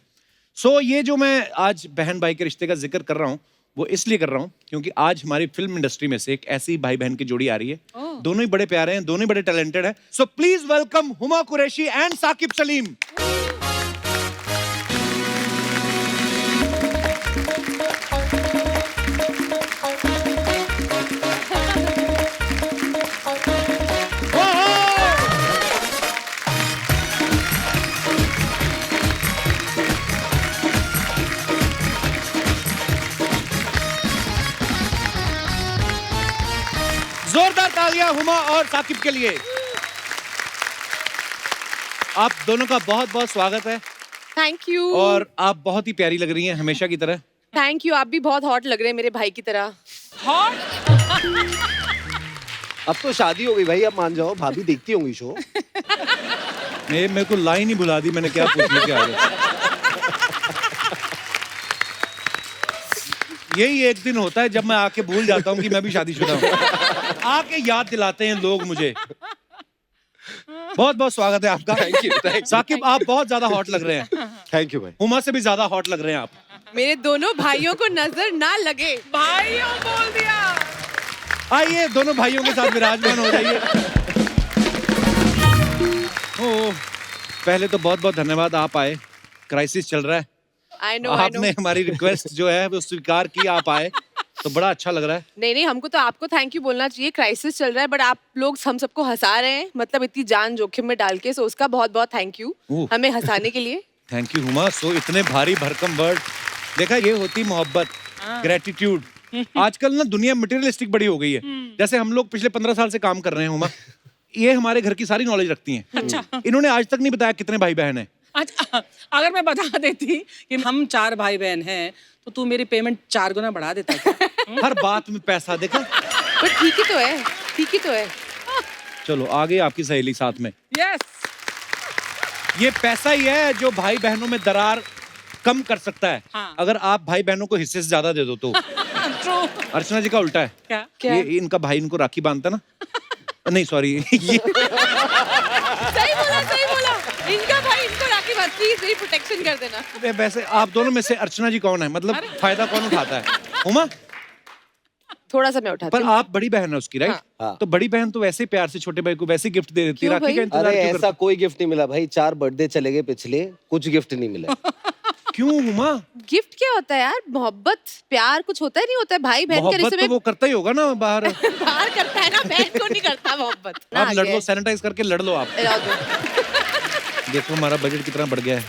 सो ये जो मैं आज बहन भाई के रिश्ते का जिक्र कर रहा हूँ वो इसलिए कर रहा हूँ क्योंकि आज हमारी फिल्म इंडस्ट्री में से एक ऐसी भाई बहन की जोड़ी आ रही है। दोनों ही बड़े प्यारे हैं, दोनों ही बड़े टैलेंटेड हैं। So please welcome Huma Qureshi and Saqib Saleem. जोरदार तालियां हुमा और साकिब के लिए। आप दोनों का बहुत बहुत स्वागत है थैंक यू। और आप बहुत ही प्यारी लग रही हैं हमेशा की तरह। थैंक यू, आप भी बहुत हॉट लग रहे हैं मेरे भाई की तरह। अब तो शादी हो गई भाई, अब मान जाओ, भाभी देखती होंगी शो। मेरे को लाइन ही भुला दी मैंने, क्या पूछने के आगे। यही एक दिन होता है जब मैं आके भूल जाता हूँ कि मैं भी शादीशुदा हूँ। आके याद दिलाते हैं लोग मुझे। बहुत बहुत स्वागत है आपका। Thank you. साकिब, आप बहुत ज्यादा हॉट लग रहे हैं। थैंक यू भाई। हुमा से भी ज्यादा हॉट लग रहे हैं आप। मेरे दोनों भाइयों को नजर ना लगे। भाइयों बोल दिया। आइए दोनों भाइयों के साथ विराजमान हो जाइए। ओ, पहले तो बहुत बहुत धन्यवाद, आप आए। क्राइसिस चल रहा है, I know, आपने हमारी रिक्वेस्ट जो है वो स्वीकार की, आप आए तो बड़ा अच्छा लग रहा है। नहीं, हमको तो आपको थैंक यू बोलना चाहिए। क्राइसिस चल रहा है बट आप लोग हम सबको हंसा रहे हैं, मतलब इतनी जान जोखिम में डाल के। सो उसका बहुत बहुत थैंक यू ओह। हमें हंसाने के लिए। Thank you Huma. सो इतने भारी भरकम वर्ड, देखा ये होती मोहब्बत, ग्रेटिट्यूड। आजकल ना दुनिया मटेरियलिस्टिक बड़ी हो गई है। जैसे हम लोग पिछले 15 साल से काम कर रहे हैं हुमा, ये हमारे घर की सारी नॉलेज रखती हैं। अच्छा। इन्होंने आज तक नहीं बताया कितने भाई बहन हैं। अच्छा, अगर मैं बता देती कि हम 4 भाई बहन हैं तो तू मेरी पेमेंट 4 गुना बढ़ा देता क्या? हर बात में पैसा, देखा। बट ठीक ही तो है, ठीक ही तो है। चलो आगे आपकी सहेली साथ में। यस, ये पैसा ही है जो भाई बहनों में दरार कम कर सकता है। हाँ। अगर आप भाई बहनों को हिस्से से ज्यादा दे दो तो। ट्रू। अर्चना जी का उल्टा है। क्या? ये इनका भाई इनको राखी बांधता ना। नहीं सॉरी, ये सही बोला, इनका भाई इनको राखी प्लीज मेरी प्रोटेक्शन कर देना। वैसे आप दोनों में से अर्चना जी कौन है, मतलब फायदा कौन उठाता है? हुमा? थोड़ा सा मैं उठाती पर हूँ। आप बड़ी बहन है उसकी, राइट? हाँ। तो बड़ी बहन तो वैसे ही प्यार से छोटे भाई को वैसे गिफ्ट दे देती है, क्यों राखी का भाई? इंतजार अरे क्यों ऐसा करती कोई गिफ्ट नहीं मिला भाई, 4 बर्थडे चले गए पिछले, कुछ गिफ्ट नहीं मिला। क्यों हुमा? गिफ्ट क्या होता है यार? मोहब्बत प्यार कुछ होता है नहीं होता है भाई बहन के मोहब्बत रिश्ते तो में। वो करता ही होगा ना बाहर। बाहर करता है ना, बहन को नहीं करता मोहब्बत। ना आप लड़ आगे लो, है। सैनिटाइज करके लड़ लो आप। लड़ा दो। देखो हमारा बजट कितना बढ़ गया है।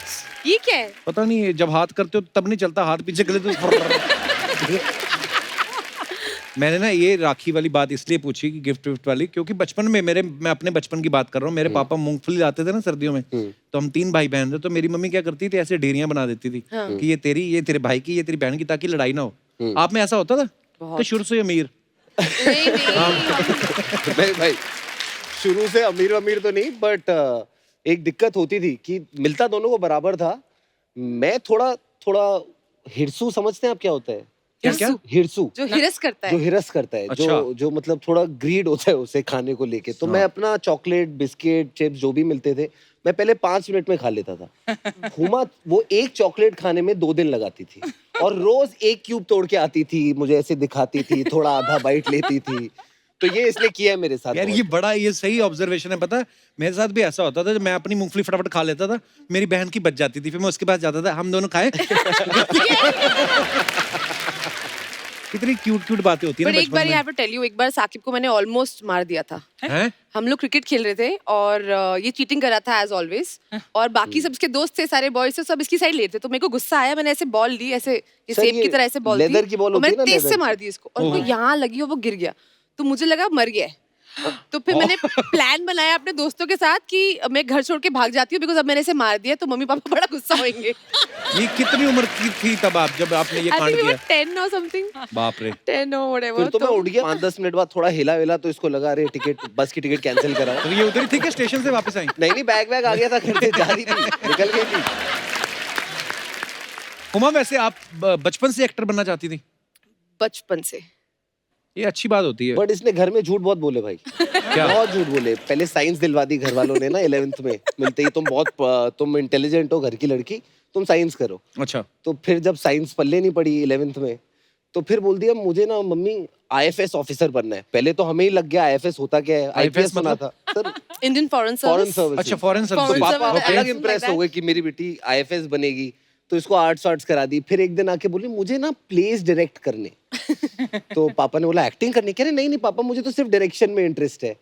ये क्या है? पता नहीं, जब हाथ करते हो तब नहीं चलता, हाथ पीछे कर लेते हो। मैंने ना ये राखी वाली बात इसलिए पूछी कि गिफ्ट विफ्ट वाली, क्योंकि बचपन में मैं अपने बचपन की बात कर रहा हूँ, मेरे पापा मूंगफली लाते थे ना सर्दियों में, तो हम 3 भाई बहन थे, तो मेरी मम्मी क्या करती थी, ऐसे ढेरियां बना देती थी कि ये तेरी, ये तेरे भाई की, ये तेरी बहन की, ताकि लड़ाई ना हो। आप में ऐसा होता था कि शुरू से अमीर? नहीं नहीं भाई, शुरू से अमीर अमीर तो नहीं, बट एक दिक्कत होती थी कि मिलता दोनों को बराबर था। मैं थोड़ा हिरसू, समझते हैं आप क्या होता है? क्या? हिरसू जो हिरस करता जो है। हिरस करता है, अच्छा। जो मतलब थोड़ा ग्रीड होता है उसे खाने को लेके। तो मैं अपना चॉकलेट, बिस्किट, चिप्स जो भी मिलते थे, मैं पहले 5 मिनट में खा लेता था। हुमा वो एक चॉकलेट खाने में 2 दिन लगाती थी, और रोज 1 क्यूब तोड़ के आती थी, मुझे ऐसे दिखाती थी, थोड़ा आधा बाइट लेती थी। तो ये इसलिए किया है मेरे साथ। यार ये सही ऑब्जर्वेशन है। पता है मेरे साथ भी ऐसा होता था, जब मैं अपनी मूंगफली फटाफट खा लेता था, मेरी बहन की बच जाती थी, फिर मैं उसके पास जाता था, हम दोनों खाए। कितनी क्यूट बातें होती है बट ना एक बार बचपन यहाँ में। पे टेल यू, एक बार साकिब को मैंने ऑलमोस्ट मार दिया था। हैं? हम लोग क्रिकेट खेल रहे थे और ये चीटिंग कर रहा था एज ऑलवेज, और बाकी सब इसके दोस्त थे, सारे बॉयज थे, सब इसकी साइड लेते, तो मेरे को गुस्सा आया, मैंने ऐसे बॉल ली, ऐसे ये सर, सेब ये की तरह ऐसे बॉल लेदर थी, की बॉल और होती है मैंने ना, तेज से लेदर मार दी इसको, और वो यहाँ लगी और वो गिर गया, तो मुझे लगा मर गया है। तो फिर मैंने प्लान बनाया अपने दोस्तों के साथ कि मैं घर छोड़ के भाग जाती हूँ, बिकॉज अब मैंने इसे मार दिया तो मम्मी पापा बड़ा गुस्सा होंगे। ये कितनी उम्र की थी तब आप, जब आपने ये आई कांड थिंक वी किया? वर 10 और समथिंग, बाप रे। 10 और फिर व्हाटएवर। तो मैं उठ गया। 5-10 मिनट बाद थोड़ा हिला विला, तो इसको लगा अरे टिकट, बस की टिकट कैंसिल कराओ। तो ये उधर ही थी क्या, स्टेशन से वापस आई? नहीं, बैग आ गया था, घर से जा रही थी, निकल गई थी। हुमा वैसे आप बचपन से एक्टर बनना चाहती थी? बचपन से। ये अच्छी बात होती है। बट इसने घर में झूठ बहुत बोले भाई। क्या? बहुत झूठ बोले। पहले साइंस दिलवा दी घर वालों ने ना 11th में, मिलते ही तुम इंटेलिजेंट हो, घर की लड़की, तुम साइंस करो। अच्छा। तो फिर जब साइंस पल्ले नहीं पड़ी 11th में, तो फिर बोल दिया मुझे ना मम्मी IFS ऑफिसर बनना है। पहले तो हमें ही लग गया IFS होता क्या है, IPS सुना था sir, Indian foreign foreign service. Service. अच्छा, फॉरेन तो सर्विस। पापा service, अलग something इम्प्रेस like हो गए कि मेरी बेटी IFS बनेगी, तो इसको आर्ट्स करा दी। फिर एक दिन आके बोली मुझे ना प्लेस डायरेक्ट करने। तो पापा ने बोला एक्टिंग करने, कह रहे नहीं पापा मुझे तो सिर्फ डायरेक्शन में इंटरेस्ट है।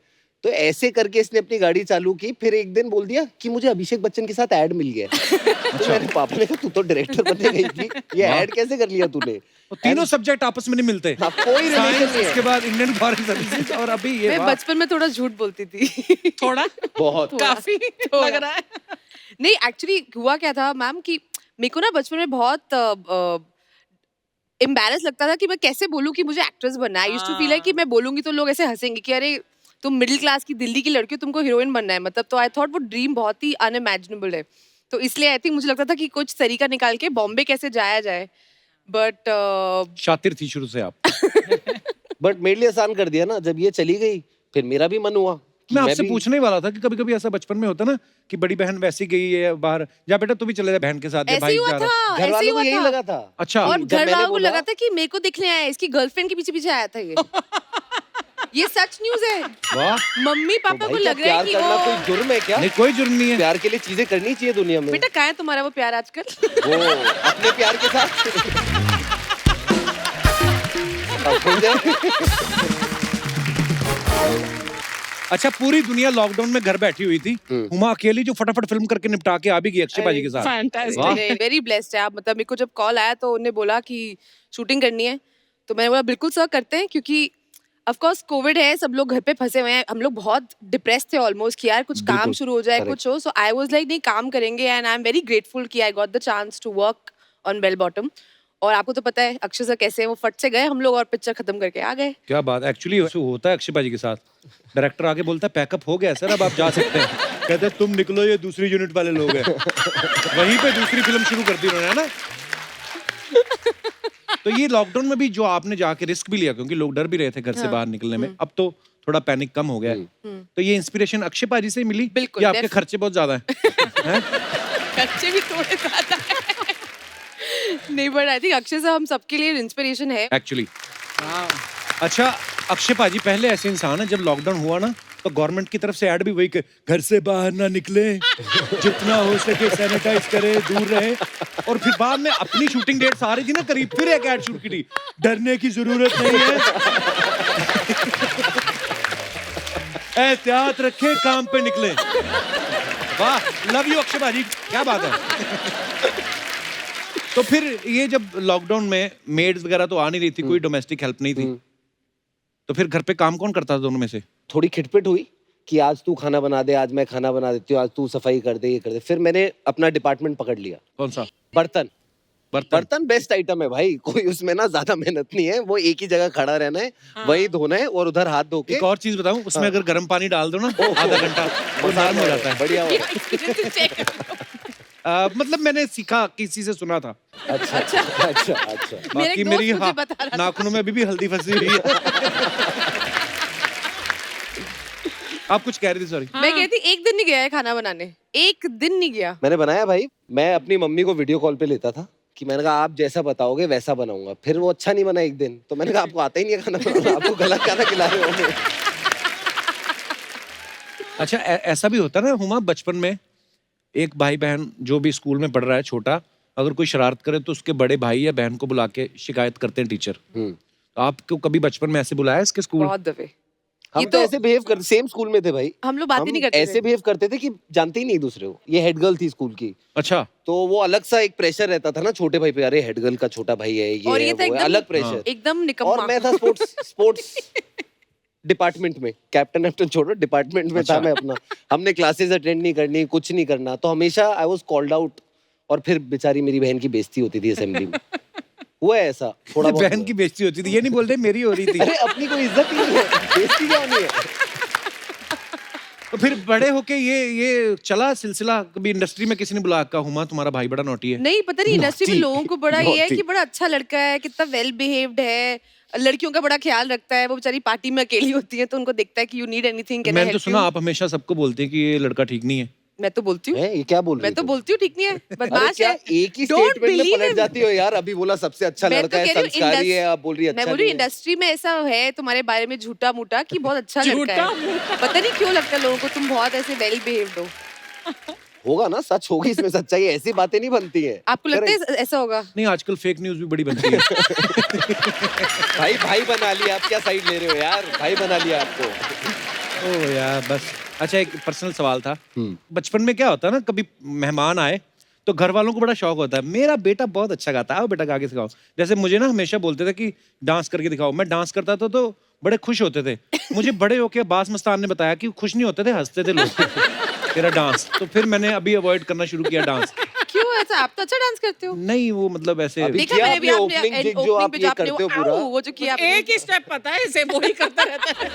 तो ऐसे करके इसने अपनी गाड़ी चालू की। फिर एक दिन बोल दिया कि मुझे अभिषेक बच्चन के साथ ऐड मिल गया। तो मैंने पापा ने कहा तू तो डायरेक्टर बनने गई थी, ये ऐड कैसे कर लिया तूने? तो तीनों सब्जेक्ट आपस में नहीं मिलते। हाँ, कोई रिलेशन साइंस, नहीं इसके है। बाद इंडियन फॉरेन सर्विसेज, और अभी ये। मैं वाह। बचपन में थोड़ा झूठ बोलती थी। थोड़ा बहुत। काफी लग रहा है। नहीं एक्चुअली हुआ क्या था मैम कि मेरे को ना बचपन में बहुत एम्बैरेस लगता था कि मैं कैसे बोलूं कि मुझे एक्ट्रेस बनना है। I used to feel like कि मैं बोलूंगी तो लोग ऐसे हंसेंगे कि अरे तुम मिडिल क्लास की दिल्ली की लड़की हो, तुमको हीरोइन बनना है मतलब। तो आई थॉट वो ड्रीम बहुत ही अनइमेजिनेबल है, तो इसलिए आई थिंक मुझे लगता था कि कुछ तरीका निकाल के बॉम्बे कैसे जाया जाए। बट शातिर थी शुरू से आप। बट मेरे लिए आसान कर दिया ना, जब ये चली गई फिर मेरा भी मन हुआ कि मैं आपसे भी- पूछने ही वाला था कि कभी कभी ऐसा बचपन में होता ना कि बड़ी बहन वैसी गई है बाहर, जा बेटा तू भी चले जा बहन के साथ, या ऐसे भाई ही हुआ जा रहा था, घर ऐसे ही वालों को हुआ यही था। लगा था। अच्छा। और जब घर मैंने वालों को बोला- लगा था कि मेरे को दिखने आया है, इसकी गर्लफ्रेंड के पीछे पीछे आया था ये। ये सच न्यूज है। वाह। मम्मी तो पापा भाई को क्या लग रहा है प्यार कि करना ओ कोई जुर्म है क्या? नहीं, कोई जुर्म नहीं है। प्यार के लिए चीजें करनी चाहिए दुनिया में। बेटा कहाँ है तुम्हारा वो प्यार आजकल? वो अपने प्यार के साथ अब हो जाए। अच्छा, पूरी दुनिया लॉकडाउन में घर बैठी हुई थी, हुमा अकेली जो फटाफट फिल्म करके निपटा के आ भी गई अक्षय बाजी के साथ। फैंटास्टिक। वाह। वेरी ब्लेस्ड है आप। मतलब मेरे को जब कॉल आया तो उन्होंने बोला कि शूटिंग करनी है, तो मैंने बोला बिल्कुल सर करते हैं, क्योंकि ऑफ कोर्स कोविड है, सब लोग घर पे फंसे हुए हैं, हम लोग बहुत डिप्रेस थे ऑलमोस्ट कि यार कुछ काम बिल्कुल, शुरू हो जाए, correct. कुछ हो। सो आई वाज लाइक नहीं काम करेंगे, and I am very grateful कि I got the chance to work on Bell Bottom. और आपको तो पता है अक्षय सर कैसे हैं, वो फट से गए हम लोग और पिक्चर खत्म करके आ गए। क्या बात, एक्चुअली होता है अक्षय बाजी के साथ। डायरेक्टर आगे बोलता है पैकअप हो गया सर, अब आप जा सकते हैं। कहते हैं तुम निकलो, ये दूसरी यूनिट वाले लोग हैं। वहीं पे दूसरी फिल्म शुरू कर दी उन्होंने, है ना। तो ये लॉकडाउन में भी जो आपने जाके रिस्क भी लिया, क्योंकि लोग डर भी रहे थे घर से बाहर निकलने में, अब तो थोड़ा पैनिक कम हो गया है। तो ये इंस्पिरेशन अक्षय पाजी से ही मिली बिल्कुल, या आपके खर्चे बहुत ज्यादा हैं? अक्षय भी थोड़े ज्यादा है। नहीं बट आई थिंक अक्षय साहब हम सबके लिए इंस्पिरेशन है। एक्चुअली अच्छा अक्षय पाजी पहले ऐसे इंसान है, जब लॉकडाउन हुआ ना तो गवर्नमेंट की तरफ से ऐड भी वही कि घर से बाहर ना निकले, जितना हो सके सैनिटाइज करे, दूर रहे। और फिर बाद में अपनी शूटिंग डेट्स आ रही थी ना करीब, फिर एक ऐड शूट की थी, डरने की जरूरत नहीं है, एहतियात रखे, काम पे निकले। वाह, लव यू अक्षय भाजी, क्या बात है। तो फिर ये जब लॉकडाउन में मेड्स वगैरह तो आ नहीं रही थी, कोई डोमेस्टिक हेल्प नहीं थी, तो फिर घर पे काम कौन करता था दोनों में से? थोड़ी खिटपिट हुई कि आज तू खाना बना दे, आज मैं खाना बना देती हूँ, आज तू सफाई कर दे, ये कर दे। फिर मैंने अपना डिपार्टमेंट पकड़ लिया। कौन सा? बर्तन। बर्तन बर्तन बेस्ट आइटम है भाई, कोई उसमें ना ज्यादा मेहनत नहीं है, वो एक ही जगह खड़ा रहना है, वही धोना है और उधर हाथ धो के। एक और चीज बताऊं, उसमें अगर गर्म पानी डाल दो ना आधा घंटा वो नरम हो जाता है। बढ़िया हो। मतलब मैंने सीखा, किसी से सुना था। अच्छा अच्छा अच्छा अच्छा। बाकी मेरी नाखूनों में अभी भी हल्दी फंसी हुई है। आप कुछ कह रही थी? सॉरी मैं कहती एक दिन नहीं गया है खाना बनाने, एक दिन नहीं गया। मैंने बनाया भाई, मैं अपनी मम्मी को वीडियो कॉल पे लेता था कि मैंने कहा आप जैसा बताओगे वैसा बनाऊंगा। फिर वो अच्छा नहीं बना एक दिन, तो मैंने कहा आपको आता ही नहीं है खाना बनाना, आपको गलत खाना खिला रहे हो। अच्छा ऐसा भी होता है ना हुमा, बचपन में एक भाई बहन जो भी स्कूल में पढ़ रहा है छोटा, अगर कोई शरारत करे तो उसके बड़े भाई या बहन को बुला के शिकायत करते हैं टीचर। तो आपको कभी बचपन में ऐसे बुलाया इसके स्कूल? बहुत दफे। हम तो ऐसे बिहेव करते, सेम स्कूल में थे भाई, हम लोग बात ही नहीं करते ऐसे बिहेव करते थे कि जानते ही नहीं दूसरे को। ये हेड गर्ल थी स्कूल की। अच्छा। तो वो अलग सा एक प्रेशर रहता था ना छोटे भाई पे, अरे हेड गर्ल का छोटा भाई है, ये और है, ये वो था है, एकदम अलग प्रेशर। एकदम निकम्मा। और मैं था स्पोर्ट्स डिपार्टमेंट में, कैप्टन छोड़ो, डिपार्टमेंट में था मैं अपना। हमने क्लासेस अटेंड नहीं करनी, कुछ नहीं करना, तो हमेशा आई वाज कॉल्ड आउट। और फिर बेचारी मेरी बहन की बेइज्जती होती थी असेंबली में। हुआ है ऐसा थोड़ा बहुत। बहन की बेइज्जती होती थी, ये नहीं बोल रहे मेरी हो रही थी। अरे अपनी कोई इज्जत ही नहीं है, बेइज्जती क्या होनी है। तो फिर बड़े होके ये चला सिलसिला, कभी इंडस्ट्री में किसी ने बुलाया का हुमा तुम्हारा भाई बड़ा नोटी है? नहीं, पता नहीं इंडस्ट्री में लोगों को बड़ा ये है नौटी। कि बड़ा अच्छा लड़का है, कितना वेल बिहेव्ड है, लड़कियों का बड़ा ख्याल रखता है। वो बेचारी पार्टी में अकेली होती है तो उनको दिखता है कि you need anything, can I मैंने तो हेल्प सुना यू। आप हमेशा सबको बोलते हैं कि ये लड़का ठीक नहीं है। मैं तो बोलती हूँ, ये क्या बोल रही मैं तो तुम? बोलती हूँ ठीक नहीं है, अरे बदमाश क्या है। एक ही Don't स्टेटमेंट में believe पलट him. जाती हो यार। अभी बोला सबसे अच्छा मैं तो लड़का है, कह रही हूँ संस्कारी है, आप बोल रही है मैं अच्छा बोल रही हूँ नहीं है। इंडस्ट्री में ऐसा है तुम्हारे बारे में झूठा मूठा कि बहुत अच्छा लड़का है। पता नहीं क्यों लगता है लोगों को तुम बहुत ऐसे वेल बिहेव्ड हो। होगा ना, सच होगी इसमें सच्चाई, ऐसी बातें नहीं बनती है। आपको लगता है ऐसा होगा? नहीं, आजकल फेक न्यूज भी बड़ी बनती है। भाई बना लिया, आप क्या साइड ले रहे हो यार, भाई बना लिया आपको। ओ यार बस। अच्छा एक पर्सनल सवाल था, बचपन में क्या होता है ना, कभी मेहमान आए तो घर वालों को बड़ा शौक होता है, मेरा बेटा बहुत अच्छा गाता है, आओ बेटा गा के सिखाओ। जैसे मुझे ना हमेशा बोलते थे कि डांस करके दिखाओ, मैं डांस करता था तो बड़े खुश होते थे। मुझे बड़े होके अब्बास मस्तान ने बताया कि खुश नहीं होते थे, हंसते थे लोग तेरा डांस। तो फिर मैंने अभी अवॉइड करना शुरू किया डांस। क्यों ऐसा? आप तो अच्छा डांस करते हो। नहीं वो मतलब ऐसे अभी देखा किया मैंने भी, आपने आपने opening एंड gig जो ओपनिंग आप पे ये जो आपने करते हो पूरा। वो जो किया आपने। एक ही स्टेप पता है इसे, वो ही करता रहता है।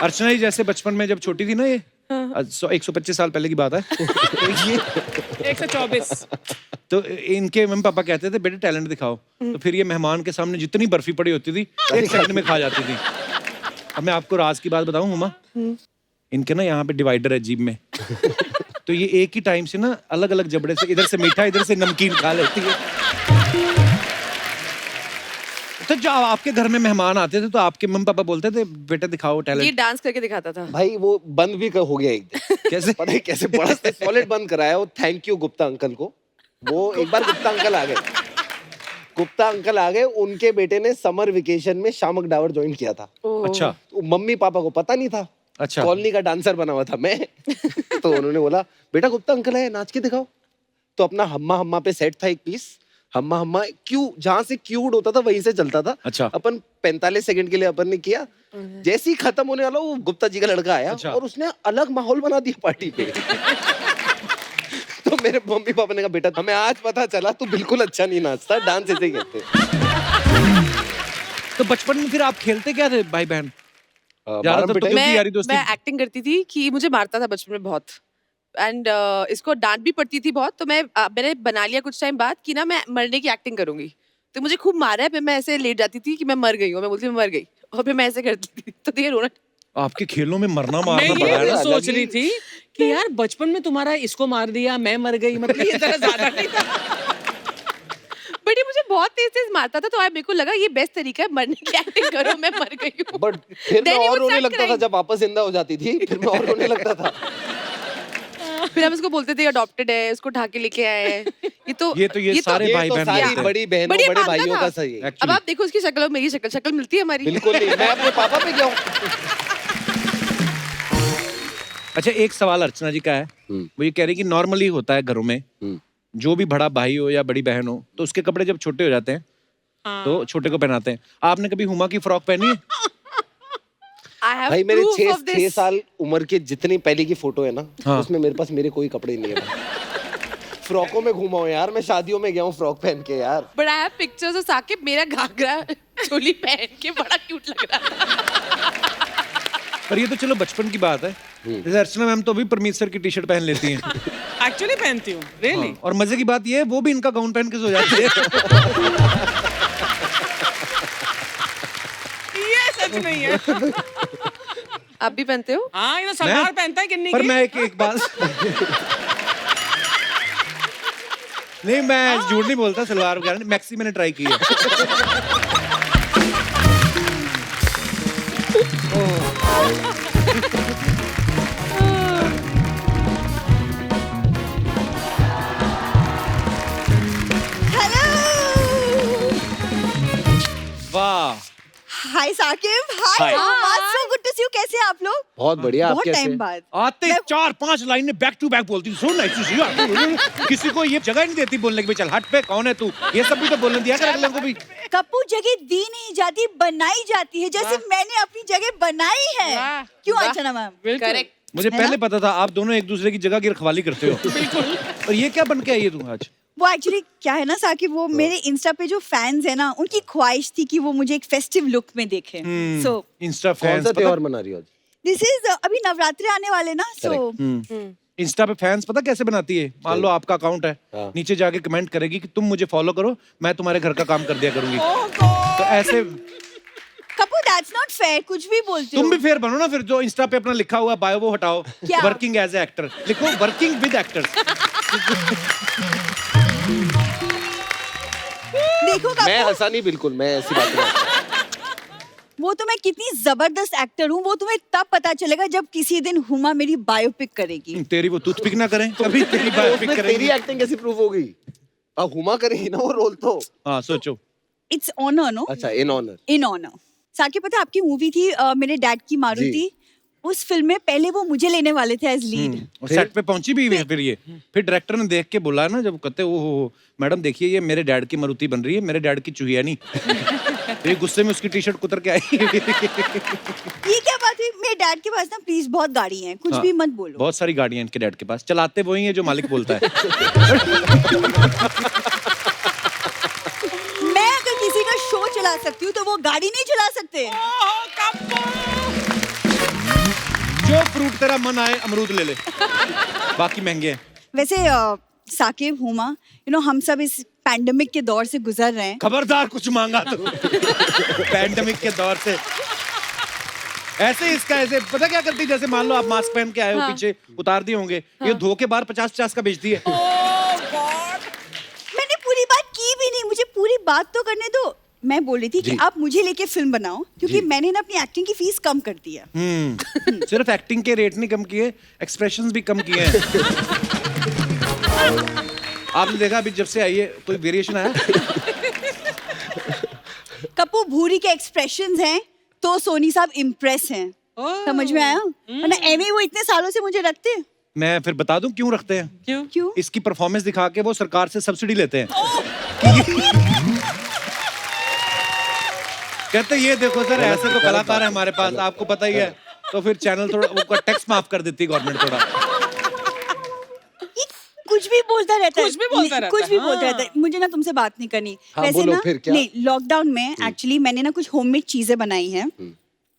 अर्चना जी जैसे बचपन में जब छोटी थी ना, ये 125 साल पहले की बात है, ये 124। तो इनके मम्मी पापा कहते थे बेटे टैलेंट दिखाओ। तो फिर ये मेहमान के सामने जितनी बर्फी पड़ी होती थी 1 सेकंड में खा जाती थी। अब मैं आपको राज की बात बताऊं हुमा, इनके ना यहाँ पे डिवाइडर है जीभ में, तो ये एक ही टाइम से ना अलग अलग जबड़े से, इधर से मीठा इधर से नमकीन खा लेती है। तो जब आपके घर में मेहमान आते थे तो आपके मम्मी पापा बोलते थे बेटा दिखाओ ये टैलेंट? डांस करके दिखाता था। भाई वो बंद भी हो गया एक दिन। कैसे? पता है कैसे? बड़ा सॉलिड बंद कराया वो, थैंक यू गुप्ता अंकल को। वो एक बार गुप्ता अंकल आ गए, गुप्ता अंकल आ गए, उनके बेटे ने समर वेकेशन में शामक डावर ज्वाइन किया था। अच्छा तो मम्मी पापा को पता नहीं था, अच्छा। कॉलोनी का डांसर बना हुआ था मैं। तो उन्होंने बोला बेटा गुप्ता अंकल है, नाच के दिखाओ। तो अपना हम्मा हम्मा पे सेट था एक पीस, हम्मा हम्मा क्यू, जहां से क्यूड होता था वहीं से चलता था। अच्छा। अपन 45 सेकंड के लिए अपन ने किया, जैसे ही खत्म होने वाला वो गुप्ता जी का लड़का आया। अच्छा। और उसने अलग माहौल बना दिया पार्टी पे। तो मेरे मम्मी पापा ने कहा बेटा हमें आज पता चला तू बिल्कुल अच्छा नहीं नाचता, डांस ऐसे ही कहते हैं। तो बचपन में फिर आप खेलते क्या थे भाई बहन? ज्यादातर मारम तो पिटाई? क्योंकि यारी दोस्ती। मैं एक्टिंग करती थी कि मुझे मारता था बचपन में बहुत, एंड इसको डांट भी पड़ती थी बहुत। तो मैंने बना लिया कुछ टाइम बाद कि ना मैं मरने की एक्टिंग करूंगी। तो मुझे खूब मारा है, फिर मैं ऐसे लेट जाती थी कि मैं मर गई हूँ, मैं बोलती मैं मर गई, और फिर मैं ऐसे करती थी। तो ये रोना। आपके खेलों में मरना मैं मारना ये पड़ा है ना? सोच रही थी कि यार बचपन में तुम्हारा इसको मार दिया, मैं मर गई, मतलब ये तरह ज्यादा नहीं था। बट ये मुझे बहुत तेज तेज मारता था, तो मेरे को लगा ये बेस्ट तरीका है मरने की एक्टिंग करो, मैं मर गई हूँ। बट फिर मैं Then he और would रोने start लगता था crying. जब वापस जिंदा हो जाती थी, फिर मैं और रोने लगता था। फिर हम इसको बोलते थे अडॉप्टेड है, इसको उठा के लेके आए हैं। ये सारे भाई बहन सारी बोलते हैं। बड़ी बहनों बड़ी बड़े मानता भाइयों था। का सही है। अब आप देखो उसकी शक्ल और मेरी शक्ल मिलती है हमारी। बिल्कुल नहीं, मैं अपने पापा पे गया हूँ। अच्छा, एक सवाल अर्चना जी का है। वो ये कह रही कि नॉर्मली होता है घरों में, जो भी बड़ा भाई हो या बड़ी बहन हो, तो उसके कपड़े जब छोटे हो जाते हैं तो छोटे को पहनाते हैं। आपने कभी हुमा की फ्रॉक पहनी है? भाई मेरे 6 साल उम्र के जितनी पहले की फोटो है ना, हाँ। उसमें मेरे पास मेरे कोई कपड़े नहीं है भाई। फ्रॉकों में घूमा हूँ यार, मैं शादियों में गया हूँ फ्रॉक पहन के यार। But I have pictures of Saqib मेरा घाघरा चोली पहन के बड़ा क्यूट लग रहा था। पर ये तो चलो बचपन की बात है। जैसे अर्चना मैम तो भी परमेश्वर की टी शर्ट पहन लेती हैं। एक्चुअली पहनती हूँ, रियली। और मजे की बात ये है वो भी इनका गाउन पहन के सो जाती है। ये सच नहीं है। आप भी पहनते हो? हाँ, ये तो सलवार पहनता है किन्नी पर की। मैं एक बात नहीं, मैं झूठ नहीं बोलता, सलवार वगैरह नहीं, मैक्सी मैंने ट्राई की है। वाह, hi Saqib, hi so good to see you. कैसे हैं आप लोग? बहुत बढ़िया। आप बहुत कैसे? टाइम बाद। आते 4-5 लाइनें बैक टू बैक बोलती so nice to see you. किसी को ये जगह नहीं देती बोलने की, भाई चल हट पे, कौन है तू, ये सब भी तो बोलने दिया कर अगले को भी। कप्पू, जगह दी नहीं जाती, बनाई जाती है, जैसे मैंने अपनी जगह बनाई है। क्यों अर्चना मैम? करेक्ट। मुझे पहले पता था आप दोनों एक दूसरे की जगह की रखवाली करते हो। बिल्कुल। और ये क्या बन के आई है तू आज? वो एक्चुअली क्या है ना साकिब, वो मेरे इंस्टा पे जो फैंस है ना, उनकी ख्वाहिश थी कि वो मुझे एक फेस्टिव लुक में देखे। सो इंस्टा कौन फैंस सा त्योहार मना रही हो आज? दिस इज अभी नवरात्रि आने वाले ना, सो इंस्टा पे फैंस पता कैसे बनाती है? मान लो आपका अकाउंट है, हाँ। नीचे जाके कमेंट करेगी कि तुम मुझे फॉलो करो, मैं तुम्हारे घर का काम कर दिया करूंगी। तो ऐसे कप्पू, दैट्स नॉट फेयर, कुछ भी बोलते हो। तुम भी फेयर बनो ना फिर, जो इंस्टा पे अपना लिखा हुआ बायो वो हटाओ, क्या? वर्किंग एज ए एक्टर लिखो, वर्किंग विद एक्टर्स। देखो मैं कप्पू, हंसा नहीं, बिल्कुल मैं ऐसी बात नहीं। वो तो मैं कितनी जबरदस्त एक्टर हूँ, वो तुम्हें तब पता चलेगा जब किसी दिन हुमा मेरी बायोपिक करेगी। तेरी वो टूथपिक ना करें कभी, तेरी बायोपिक उसमें तेरी करेंगी। एक्टिंग कैसी प्रूव हो गई? अब हुमा करेगी ना वो रोल तो। हाँ सोचो। It's honour, no? अच्छा, in honour. In honour. Saqib, पता है आपकी मूवी थी मेरे डैड की मारुति, उस फिल्म में पहले वो मुझे लेने वाले थे एज लीड। और सेट पे पहुंची भी है फिर ये, फिर डायरेक्टर ने देख के बोला ना, जब कहते ओ मैडम देखिए ये मेरे डैड की मारुति बन रही है, मेरे डैड की चुहिया नहीं। तो ये गुस्से में उसकी टी शर्ट कुतर के आई। ये क्या बात हुई? मेरे डैड के पास ना प्लीज बहुत गाड़ी है, कुछ हाँ, भी मत बोलो। बहुत सारी गाड़ियां इनके डैड के पास, चलाते वही है जो मालिक बोलता है। मैं अगर किसी का शो चला सकती हूँ तो वो गाड़ी नहीं चला सकते। जो फ्रूट तेरा मन आए अमरूद ले ले, बाकी महंगे हैं। वैसे साकिब, हुमा, हम सब इस पैंडेमिक के दौर से गुजर रहे हैं। खबरदार कुछ मांगा तो। पैंडेमिक के दौर से ऐसे इसका ऐसे पता क्या करती, जैसे मान लो आप मास्क पहन के आए हो, पीछे उतार दिए होंगे, ये धो के बाहर 50-50 का बेचती है। मैंने पूरी बात की भी नहीं, मुझे पूरी बात तो करने दो। मैं बोल रही थी कि आप मुझे लेके फिल्म बनाओ, क्योंकि मैंने ना अपनी एक्टिंग की फीस कम कर दी है। सिर्फ एक्टिंग के रेट नहीं कम किए, एक्सप्रेशंस भी कम किए हैं। आपने देखा अभी जब से आई है कोई वेरिएशन आया? कप्पू, भूरी के एक्सप्रेशंस हैं तो सोनी साहब इम्प्रेस हैं। समझ में आया? वरना एਵੇਂ वो इतने सालों से मुझे रखते हैं। मैं फिर बता दूं क्यों रखते हैं? क्यों? इसकी परफॉर्मेंस दिखा के वो सरकार से सब्सिडी लेते हैं। कहते ये देखो सर, ऐसे तो कलाकार है हमारे पास, आपको पता ही है, तो फिर चैनल थोड़ा वो टैक्स माफ कर देती है गवर्नमेंट थोड़ा। कुछ भी बोलता रहता है, कुछ भी बोलता रहता है, कुछ भी बोलता हाँ। रहता है। मुझे ना तुमसे बात नहीं करनी। हाँ, वैसे बोलो ना, फिर क्या? नहीं, लॉकडाउन में एक्चुअली मैंने ना कुछ होममेड चीजें बनाई हैं।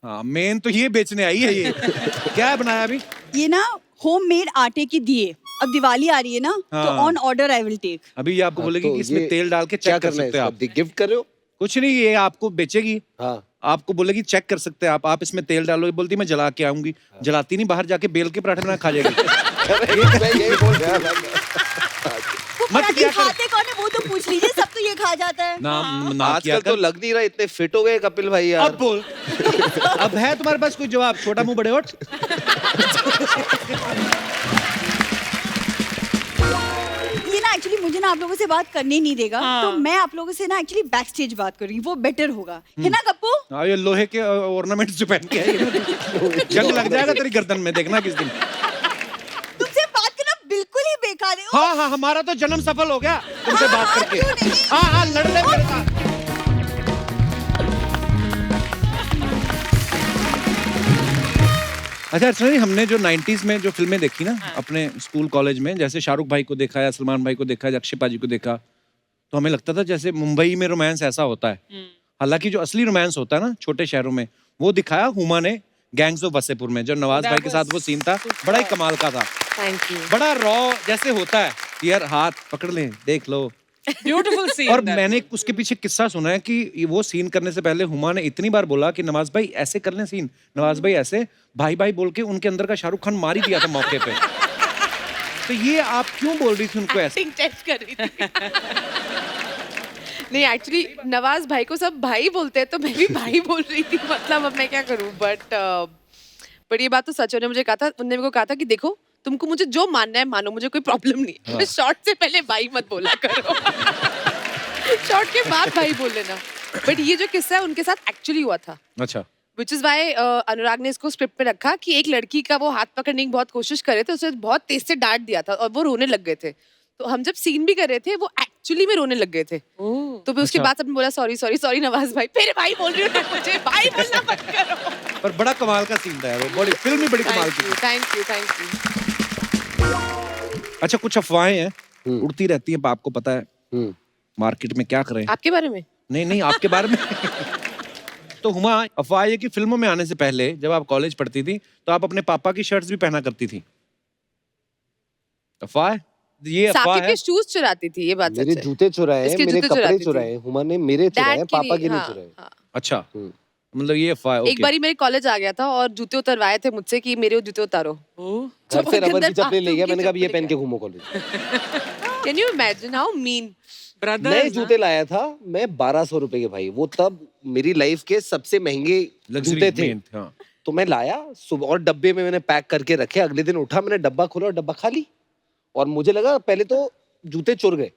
हाँ, मेन तो ये बेचने आई है ये। क्या बनाया अभी? ये ना होममेड आटे के दिए। अब दिवाली आ रही है ना, तो हाँ। On order I will take. अभी ये आपको बोलेगी तो कि इसमें ये तेल डाल के क्या चेक कर करना है सकते हैं आप। इसका? गिफ्ट कर रहे हो? कुछ नहीं, ये आपको बेचेगी, हाँ। आपको बोलेगी चेक कर सकते हैं आप इसमें तेल डालो, बोलती मैं जला के आऊंगी, जलाती नहीं, बाहर जाके बेल के पराठे बना खा जाएगी। मैं यही बोल रहा था। वो मत पराठे किया कर। खाते कौन है वो तो पूछ लीजिए, सब तो ये खा जाता है। ना किया आजकल तो कर। लग नहीं रहा इतने फिट हो गए कपिल भाई यार। अब बोल। अब है तुम्हारे पास कोई जवाब? छोटा मुंह बड़े होठ। ये ना एक्चुअली मुझे ना आप लोगों से बात करने नहीं देगा, तो मैं आप लोगों से ना एक्चुअली बैक स्टेज बात करूंगी, वो बेटर होगा, है ना गप्पू? हाँ, ये लोहे के ऑर्नामेंट्स जो पहन के है, जंग लग जाएगा तेरी गर्दन में, देखना किस दिन। तुमसे बात करना बिल्कुल ही बेकार है। हाँ हाँ, हमारा तो जन्म सफल हो गया तुमसे हाँ, बात हाँ, करके। क्यों नहीं? हाँ हाँ, लड़ ले मेरे साथ। अच्छा अर्चना जी, हमने जो 90s में जो फिल्में देखी ना अपने स्कूल कॉलेज में, जैसे शाहरुख भाई को देखा या सलमान भाई को देखा या अक्षय पाजी को देखा, तो हमें लगता था जैसे मुंबई में रोमांस ऐसा होता है। हालांकि जो असली रोमांस होता है ना छोटे शहरों में, वो दिखाया हुमा ने गैंग्स ऑफ वसेपुर में। जो नवाज भाई के साथ वो सीन था, बड़ा ही कमाल का था। Thank you. बड़ा रॉ जैसे होता है, यार हाथ पकड़ लें, देख लो। Beautiful scene. और मैंने उसके पीछे किस्सा सुना है कि वो सीन करने से पहले हुमा ने इतनी बार बोला कि नवाज भाई ऐसे कर लें सीन, नवाज भाई ऐसे, भाई भाई बोल के उनके अंदर का शाहरुख खान मार ही दिया था मौके पे। तो ये आप क्यों बोल रही थी उनको ऐसे? एक्टिंग टेस्ट कर रही थी। नहीं एक्चुअली नवाज भाई को सब भाई बोलते हैं, तो मैं भी भाई बोल रही थी, मतलब अब मैं क्या करूं। बट ये बात तो सच है, उन्होंने मुझे कहा था, उन्होंने मेरे को कहा था कि देखो तुमको मुझे जो मानना है मानो, मुझे कोई प्रॉब्लम नहीं है। शॉर्ट से पहले भाई मत बोला करो। शॉर्ट के बाद भाई बोल लेना। बट ये जो किस्सा है उनके साथ एक्चुअली हुआ था। अच्छा। विच इज वाई अनुराग ने इसको स्क्रिप्ट में रखा कि एक लड़की का वो हाथ पकड़ने की बहुत कोशिश कर रहे थे, उसे बहुत तेज से डांट दिया था और वो रोने लग गए थे। तो हम जब सीन भी कर रहे थे, वो एक्चुअली में रोने लग गए थे। तो फिर उसके अच्छा। बाद सबने बोला सॉरी सॉरी सॉरी नवाज भाई, फिर भाई बोल रही हो तो मुझे भाई बोलना मत करो। पर बड़ा कमाल का सीन था यार, वो बड़ी फिल्म ही बड़ी कमाल की थी। Thank you thank you. अच्छा, कुछ अफवाहें हैं उड़ती रहती हैं, आपको पता है मार्केट में क्या करें? आपके बारे में? नहीं नहीं, आपके बारे में। तो हुमा, अफवाह ये कि फिल्मों में आने से पहले जब आप कॉलेज पढ़ती थी तो आप अपने पापा की शर्ट्स भी पहना करती थी। अफवाह है? ये अफवाह साकिब है? के शूज चुराती थी, ये बात मेरे सच है। जूते चुराए, इसके मेरे जूते कपड़े चुराती थी। चुराए, हुमा ने मेरे चुराए, डैड पापा के नहीं हाँ, चुराए। हाँ। अच्छा, मतलब ये अफवाह है। एक ओके। बारी मेरे कॉलेज आ गया था और जूते उतरवाए थे मुझसे कि मेरे वो जूते उतारो। घर से रबर की चप्पलें ले गया, मैंने कहा अब ये पहन के घूमो college. Can you imagine how mean? नए जूते लाया था मैं 1200 रुपए के भाई, वो तब मेरी लाइफ के सबसे महंगे जूते थे। हाँ। तो मैं लाया सुबह और डब्बे में मैंने पैक करके रखे। अगले दिन उठा, मैंने डब्बा खोला और डब्बा खाली। और मुझे लगा पहले तो जूते चुर गए,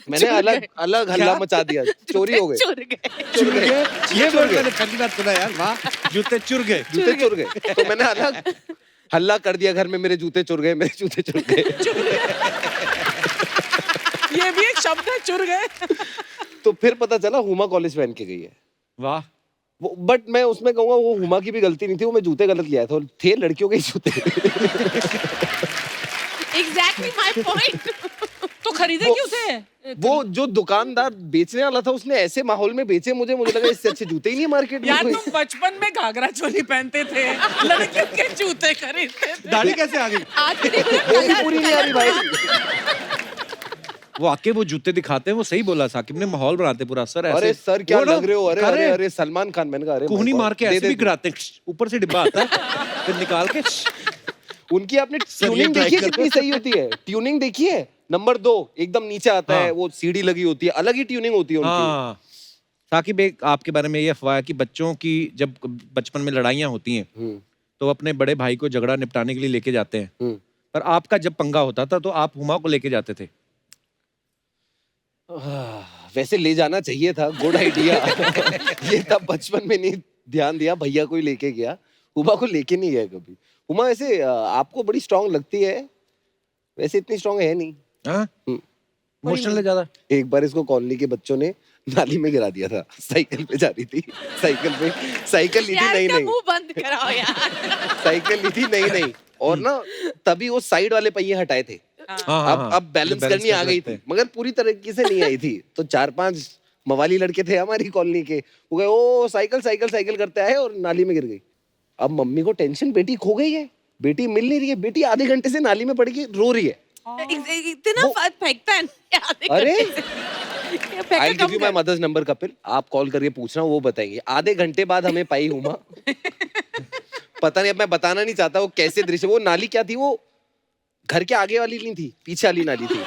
मैंने अलग अलग हल्ला मचा दिया, चोरी हो गए। चुर गए। चुर गए, ये वर्ड मैंने पहली बार सुना यार। वाह, जूते चुर गए। जूते चुर गए। तो मैंने अलग हल्ला कर दिया घर में, मेरे जूते चुर गए, मेरे जूते चुर गए। ये भी एक शब्द है, चुर गए। तो फिर पता चला हुमा कॉलेज पहन के गई है। वाह। वो बट मैं उसमें कहूंगा वो हुमा की भी गलती नहीं थी, वो मैं जूते गलत लिया था, थे लड़कियों के ही जूते। Exactly my point. तो खरीदे क्यों थे? वो जो दुकानदार बेचने वाला था उसने ऐसे माहौल में बेचे, मुझे लगा इससे अच्छे जूते ही नहीं मार्केट में यार कोई। तुम बचपन में घाघरा चोली पहनते थे, लड़कियों के जूते खरीदते थे। दाढ़ी कैसे आ गई? आज भी वो भी पूरी नहीं आ रही भाई। वो आके वो जूते दिखाते हैं, वो सही बोला साकिब ने, माहौल बनाते पूरा। सर ऐसे, अरे सर क्या वो ना, लग रहे हो, अरे अरे अरे सलमान खान। मैंने कहा अरे कोहनी my God, मार के दे ऐसे भी दे। गिराते हैं, ऊपर से डिब्बा आता है फिर निकाल के। उनकी आपने ट्यूनिंग देखी है कितनी सही होती है? ट्यूनिंग देखी है? नंबर 2 एकदम नीचे आता है, वो सीढ़ी लगी होती है, अलग ही ट्यूनिंग होती है उनकी। हाँ। साकिब, एक आपके बारे में ये अफवाह है कि बच्चों की जब बचपन में लड़ाइयाँ होती हैं तो अपने बड़े भाई को झगड़ा निपटाने के लिए लेके जाते हैं, पर आपका जब पंगा होता था तो आप हुमा को लेके जाते थे। वैसे ले जाना चाहिए था, गुड आइडिया। ये तब बचपन में नहीं ध्यान दिया, भैया को ही लेके गया, हुमा को लेके नहीं गया कभी। हुमा वैसे आपको बड़ी स्ट्रांग लगती है, वैसे इतनी स्ट्रांग है नहीं। इमोशनल है ज्यादा। एक बार इसको कॉलोनी के बच्चों ने नाली में गिरा दिया था, साइकिल पे जा रही थी, साइकिल ली थी यार नहीं इसका नहीं, मुंह बंद कराओ यार। साइकिल ली थी नहीं नहीं, और ना तभी वो साइड वाले पहिए हटाए थे। अब बैलेंस करनी आ गई थी, मगर पूरी तरीके से नहीं आई थी। तो 4-5 मवाली लड़के थे हमारी कॉलोनी के, वो गए ओ साइकिल साइकिल साइकिल करते आए और नाली में गिर गई। अब मम्मी को टेंशन, बेटी खो गई है, बेटी मिल नहीं रही है, बेटी आधे घंटे से नाली में पड़ गई रो रही है। इतना फेंकता है। अरे I'll give you my mother's number Kapil, आप कॉल करके पूछना, वो बताएंगे। आधे घंटे बाद हमें पाई हुमा। पता नहीं, अब मैं बताना नहीं चाहता वो कैसे दृश्य, वो नाली क्या थी, वो घर के आगे वाली नहीं थी, पीछे वाली नाली थी।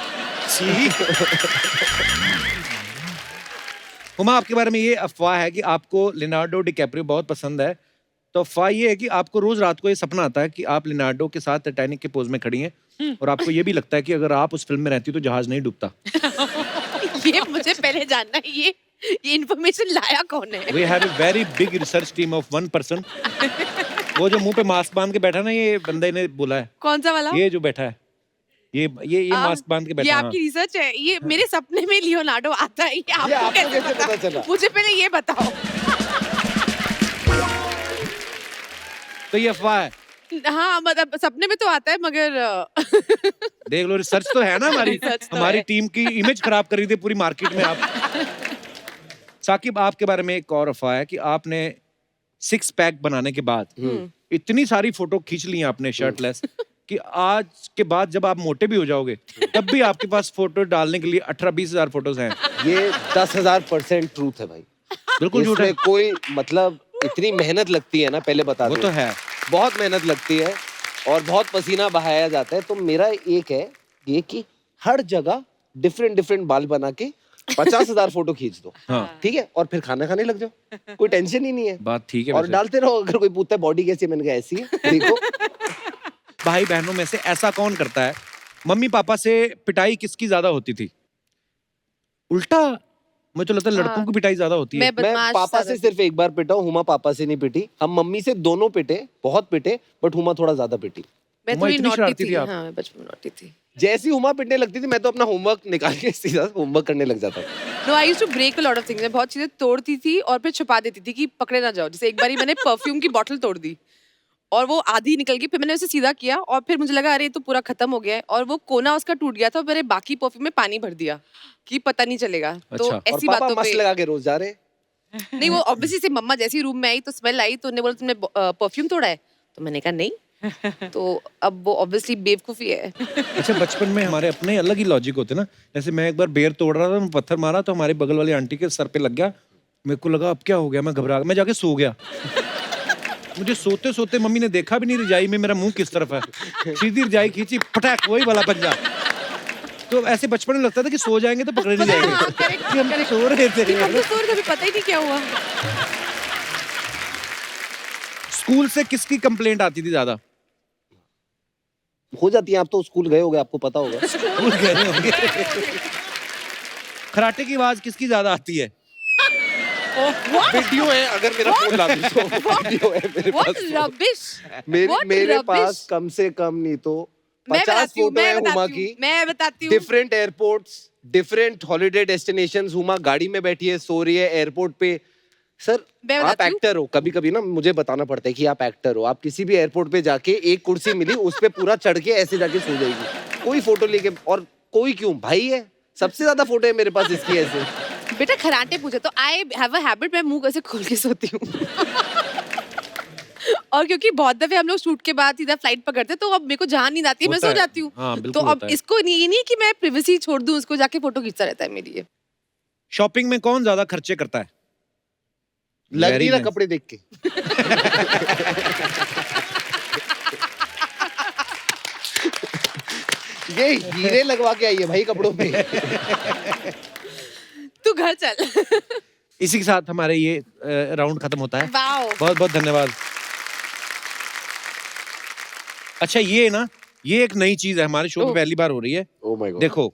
हुमा, आपके बारे में ये अफवाह है कि आपको लियोनार्डो डिकैप्रियो बहुत पसंद है। तो अफवाह ये है कि आपको रोज रात को ये सपना आता है कि आप लियोनार्डो के साथ टाइटैनिक के पोज में खड़ी हैं और आपको ये भी लगता है कि अगर आप उस फिल्म में रहती तो जहाज नहीं डूबता। ये मुझे पहले जानना है, ये इन्फॉर्मेशन लाया कौन है? We have a very big research team of one person. वो जो मुंह पे मास्क बांध के बैठा ना, ये बंदे ने बोला है। कौन सा वाला? ये जो बैठा है, ये मास्क बांध के ये बैठा है। आपकी रिसर्च है? ये मेरे सपने में लियोनार्डो आता है, ये आपको आपको कैसे कैसे पता चला? मुझे पहले ये बताओ। तो ये अफवाह है। हाँ, मतलब सपने में तो आता है, मगर देख लो, रिसर्च तो है ना हमारी। Research तो हमारी है। टीम की इमेज खराब कर रही थी पूरी मार्केट में आप। साकिब, आपके बारे में एक और अफवाह है कि आपने 6 पैक बनाने के बाद इतनी सारी फोटो खींच ली हैं आपने शर्टलेस कि आज के बाद जब आप मोटे भी हो जाओगे तब भी आपके पास फोटो डालने के लिए 18-20 हजार फोटोज हैं। ये 10,000% ट्रूथ है भाई। बिल्कुल झूठ है। इसमें कोई मतलब इतनी मेहनत लगती है ना, पहले बता वो दूं। तो है। बहुत मेहनत लगती है और बहुत पसीना बहाया जाता है। तो मेरा एक है ये कि हर जगह डिफरेंट बाल बना के 50,000 फोटो खींच दो। हाँ। ठीक है, और फिर खाना खाने लग जाओ, कोई टेंशन ही नहीं है। बात ठीक है। और वैसे डालते रहो। अगर कोई पूछता है बॉडी कैसी है, मैंने कहा ऐसी है, देखो। भाई बहनों में से ऐसा कौन करता है, मम्मी पापा से पिटाई किसकी ज्यादा होती थी? उल्टा, मुझे तो लगता है लड़कों की पिटाई ज्यादा होती है। मैं मैं बदमाश पापा ज्यादा से सिर्फ एक बार पिटा हूँ, हुमा पापा से नहीं पिटी। हम मम्मी से दोनों पिटे, बहुत पिटे, बट हुमा थोड़ा ज्यादा पिटी। मैं उमा थोड़ी इतनी नॉटी शरारती थी। थी आप? हाँ, मैं बचपन में नॉटी थी। जैसी हुमा पिटने लगती थी, मैं तो अपना होमवर्क निकाल के सीधा होमवर्क करने लग जाता था। No, I used to break a lot of things. मैं बहुत चीजें तोड़ती थी और फिर छुपा देती थी कि पकड़े ना जाओ। जैसे एक बारी मैंने परफ्यूम की बोतल तोड़ दी और वो आधी निकल गई, फिर मैंने उसे सीधा किया और फिर मुझे लगा अरे ये तो पूरा खत्म हो गया है, और वो कोना उसका टूट गया था और मैंने बाकी परफ्यूम में पानी भर दिया कि पता नहीं चलेगा। तो अच्छा। और ऐसी पापा बातों मस्त पे लगा के रोज जा रहे। नहीं, वो ऑब्वियसली से मम्मा जैसी रूम में आई तो स्मेल आई, तो उन्होंने बोला तुमने परफ्यूम तोड़ा है? तो मैंने कहा नहीं। तो अब वो ऑब्वियसली बेवकूफी है। अच्छा, बचपन में हमारे अपने अलग ही लॉजिक होते ना। जैसे मैं एक बार बेर तोड़ रहा था, मैं पत्थर मारा तो हमारे बगल वाली आंटी के सर पे लग गया। मेरे को लगा अब क्या हो गया, मैं घबरा गया, मैं जाके सो गया। मुझे सोते सोते मम्मी ने देखा भी नहीं रजाई में मेरा मुंह किस तरफ है। सीधी रजाई खींची, पटाक, वही वाला पंजा। तो ऐसे बचपन में लगता था कि सो जाएंगे तो पकड़े नहीं हाँ, जाएंगे। correct, कि हम तो सो रहे थे। हम तो सो रहे थे, अभी पता ही नहीं क्या हुआ। स्कूल से किसकी कंप्लेंट आती थी ज्यादा? हो जाती है, आप तो स्कूल गए होगे, आपको पता होगा। स्कूल गए होंगे। खराटे की आवाज किसकी ज्यादा आती है? वीडियो है, अगर मेरा फोन ला दूं तो वीडियो है मेरे What पास। rubbish! What मेरे rubbish! पास कम से कम नहीं तो मैं 50 बताती हूँ, फोटो है मैं हुमा बताती की। हूँ, मैं बताती हूँ। Different airports, different holiday destinations. Huma गाड़ी में बैठी है, सो रही है एयरपोर्ट पे। सर, मैं आप बताती हूँ। एक्टर हो। कभी कभी ना मुझे बताना पड़ता है कि आप एक्टर हो। आप किसी भी एयरपोर्ट पे जाके एक कुर्सी मिली, उस पे पूरा चढ़ के ऐसे जाके सो जाएगी। कोई फोटो लेके, और कोई क्यों, भाई है, सबसे ज्यादा फोटो है मेरे पास इसकी ऐसे। बेटा खराटे पूछे तो आई हैव अ हैबिट, मैं मुंह ऐसे खोल के सोती हूँ। और क्योंकि बहुत दफे हम लोग शूट के बाद सीधा फ्लाइट पकड़ते, तो अब मेरे को जहाँ नींद आती है मैं होता सो है। जाती हूँ। हाँ, बिल्कुल तो अब होता है। इसको नहीं, ये नहीं कि मैं प्रिवेसी छोड़ दूं, उसको जाके फोटो खींचता रहता है मेरी। ये शॉपिंग में कौन ज्यादा खर्चे करता है? लग Very नहीं रहा nice. कपड़े देख के। ये हीरे लगवा के आई है भाई कपड़ों पे। तू घर चल। इसी के साथ हमारे ये राउंड खत्म होता है। वाओ। बहुत बहुत धन्यवाद। अच्छा, ये ना, ये एक नई चीज है हमारे शो पे, ओह। पहली बार हो रही है। Oh my God. देखो,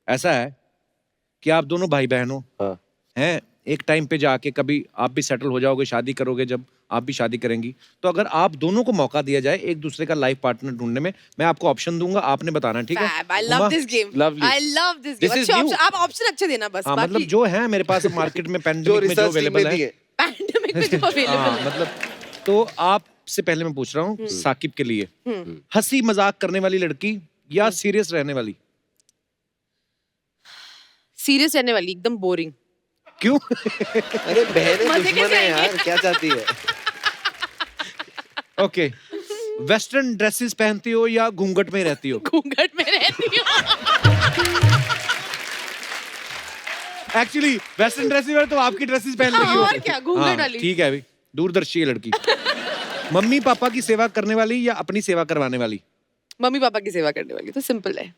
ऐसा है कि आप दोनों भाई बहन हो, हाँ। हैं, एक टाइम पे जाके कभी आप भी सेटल हो जाओगे, शादी करोगे, जब आप भी शादी करेंगी, तो अगर आप दोनों को मौका दिया जाए एक दूसरे का लाइफ पार्टनर ढूंढने में, मैं आपको ऑप्शन दूंगा, आपने बताना, ठीक है? I love Uma? this game. Lovely. I love this This game. is अच्छे new. ऑप्शन, आप ऑप्शन अच्छे देना बस। हाँ, मतलब बाकी जो है मेरे पास मार्केट में जो पैंडेमिक में जो रिसर्च टीम अवेलेबल में है। दिए। पैंडेमिक में जो हाँ, अवेलेबल है। मतलब तो आपसे पहले मैं पूछ रहा हूँ साकिब के लिए, हंसी मजाक करने वाली लड़की या सीरियस रहने वाली? सीरियस रहने वाली, एकदम बोरिंग। क्यों? अरे बहनें मजे दुश्मन कैसे है आएंगे? यार, क्या चाहती है? ओके, वेस्टर्न ड्रेसेस पहनती हो या घूंघट में रहती हो? घूंघट में रहती हूँ। एक्चुअली वेस्टर्न ड्रेसेस में तो आपकी ड्रेसेस पहन हाँ, लगी हो। और क्या, घूंघट वाली। ठीक है अभी, दूरदर्शी है लड़की। मम्मी पापा की सेवा करने वाली या अपनी सेवा करवाने वाली? मम्मी पापा की सेवा करने वाली, तो सिंपल है।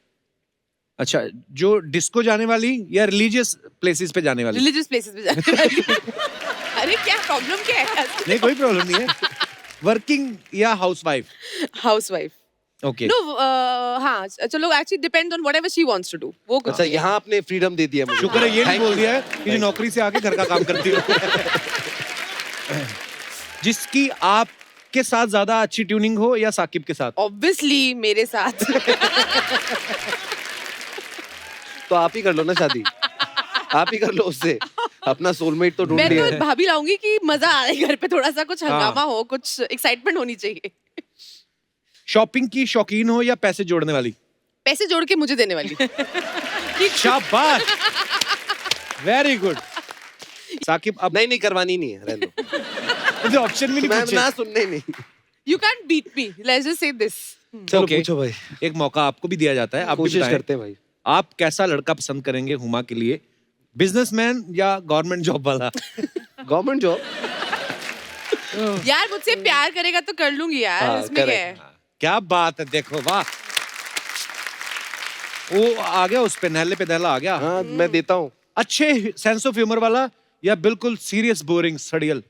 अच्छा, जो डिस्को जाने वाली या रिलीजियस प्लेसेस पे जाने वाली? रिलीजियस प्लेसेस पे जाने वाली। अरे क्या प्रॉब्लम क्या है? नहीं, कोई प्रॉब्लम नहीं है। वर्किंग या हाउसवाइफ? हाउसवाइफ। ओके। नो, हाँ चलो, actually depend on whatever she wants to do, वो कुछ अच्छा, यहाँ आपने फ्रीडम दे दिया मुझे। शुक्र है ये नहीं बोल दिया है कि जो नौकरी से आके घर का काम करती हो। जिसकी आपके साथ ज्यादा अच्छी ट्यूनिंग हो या साकिब के साथ? ऑब्वियसली मेरे साथ। तो आप ही कर लो ना शादी, आप ही कर लो उससे, अपना सोलमेट तो ढूंढ मैं लिया तो है। भाभी लाऊंगी कि मजा आए घर पे, थोड़ा सा कुछ हाँ। हंगामा हो, कुछ एक्साइटमेंट होनी चाहिए। शॉपिंग की शौकीन हो या पैसे जोड़ने वाली? पैसे जोड़ के मुझे देने वाली। शाबाश, वेरी गुड। साकिब, अब नहीं करवानी नहीं है, रहने दो। ऑप्शन भी नहीं मैं पूछे। ना सुनने नहीं। You can't beat me. Let's just say this. चलो Okay. पूछो भाई, एक मौका आपको भी दिया जाता है, आप भी कोशिश बताएं। करते हैं भाई। आप कैसा लड़का पसंद करेंगे हुमा के लिए? बिजनेसमैन या गवर्नमेंट जॉब वाला? Government job. यार मुझसे प्यार करेगा तो कर लूंगी यार, हाँ, इसमें क्या है? क्या बात है, देखो वाह, वो आ गया उस पे, नहले पे दहला आ गया। हाँ, मैं देता हूँ। अच्छे सेंस ऑफ ह्यूमर वाला या बिल्कुल सीरियस बोरिंग सड़ियल?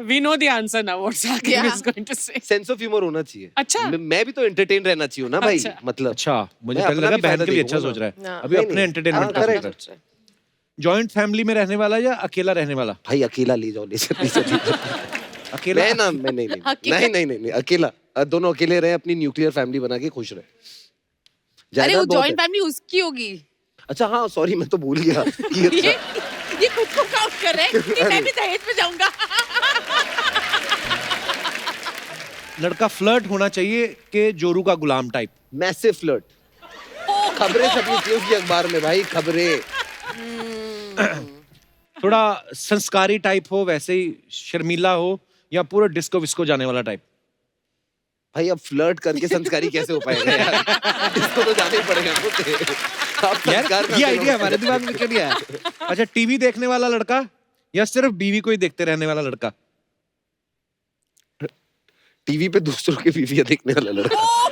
We know the answer now. What Sakib Yeah. is going to say. Sense of humour होना चाहिए। अच्छा। मैं भी तो एंटरटेन रहना चाहिए ना भाई, अच्छा। मतलब। अच्छा, मुझे मैं पहले अपना लगा भी बहन फायदा के लिए देखूंगा अच्छा सोच रहा है, ना। अभी नहीं, अपने नहीं। एंटरटेनमेंट हाँ, का सोच correct। रहा है। जॉइंट फैमिली में रहने वाला या अकेला रहने वाला? भाई अकेला ले जाओ, ले जाओ। अकेला? मैं ना, मैं नहीं अकेला। नहीं, अकेला। दोनों अकेले रहे, अपनी न्यूक्लियर फैमिली बना के खुश रहे। अरे जायदाद वो बहुत जॉइंट है। फैमिली उसकी होगी। अच्छा हाँ, सॉरी, मैं तो भूल गया कि ये अच्छा। ये खुद को काउंट कर रहे हैं कि मैं भी दहेज में जाऊंगा। लड़का फ्लर्ट होना चाहिए कि जोरू का गुलाम टाइप? Massive flirt. खबरें छपी थी उसकी अखबार में भाई, खबरें। थोड़ा संस्कारी टाइप हो, वैसे ही शर्मीला हो, या पूरा डिस्को विस्को जाने वाला टाइप? भाई अब फ्लर्ट करके संस्कारी कैसे हो पाएगा यार? इसको तो जाना ही पड़ेगा मुझे। आप संस्कार यार करते ये हो। आइडिया हमारे दिमाग में क्यों नहीं आया? अच्छा, टीवी देखने वाला लड़का या सिर्फ बीवी को ही देखते रहने वाला लड़का? टीवी पे दूसरों की बीवियां देखने वाला लड़का।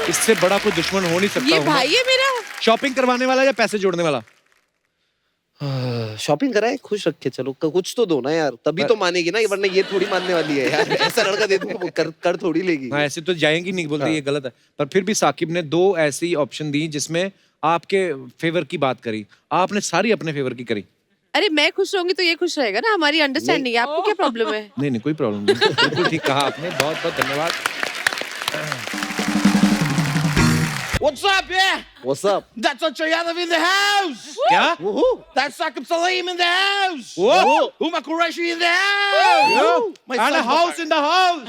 इससे बड़ा कोई दुश्मन हो नहीं सकता। ये हुमा। भाई है मेरा। शॉपिंग करवाने वाला या पैसे जोड़ने वाला? शॉपिंग कराए, खुश रखे, चलो कुछ तो दो ना यार, तभी तो मानेगी ना, वरना ये थोड़ी मानने वाली है यार। ऐसा लड़का दे दूंगा, वो कर थोड़ी लेगी। हाँ, ऐसे तो जाएंगी नहीं, बोलते ये गलत है। पर फिर भी साकिब ने दो ऐसी ऑप्शन दी जिसमें आपके फेवर की बात करी, आपने सारी अपने फेवर की करी। अरे मैं खुश रहूंगी तो ये खुश रहेगा ना, हमारी अंडरस्टैंडिंग है। आपको क्या प्रॉब्लम है? नहीं नहीं, कोई प्रॉब्लम नहीं, बिल्कुल ठीक कहा आपने, बहुत बहुत धन्यवाद। What's up, yeah? What's up? That's Chayadov in the house. क्या? That's Sakib Salim in the house. Whoa. Uma Qureshi in the house. My And a son house was- in the house.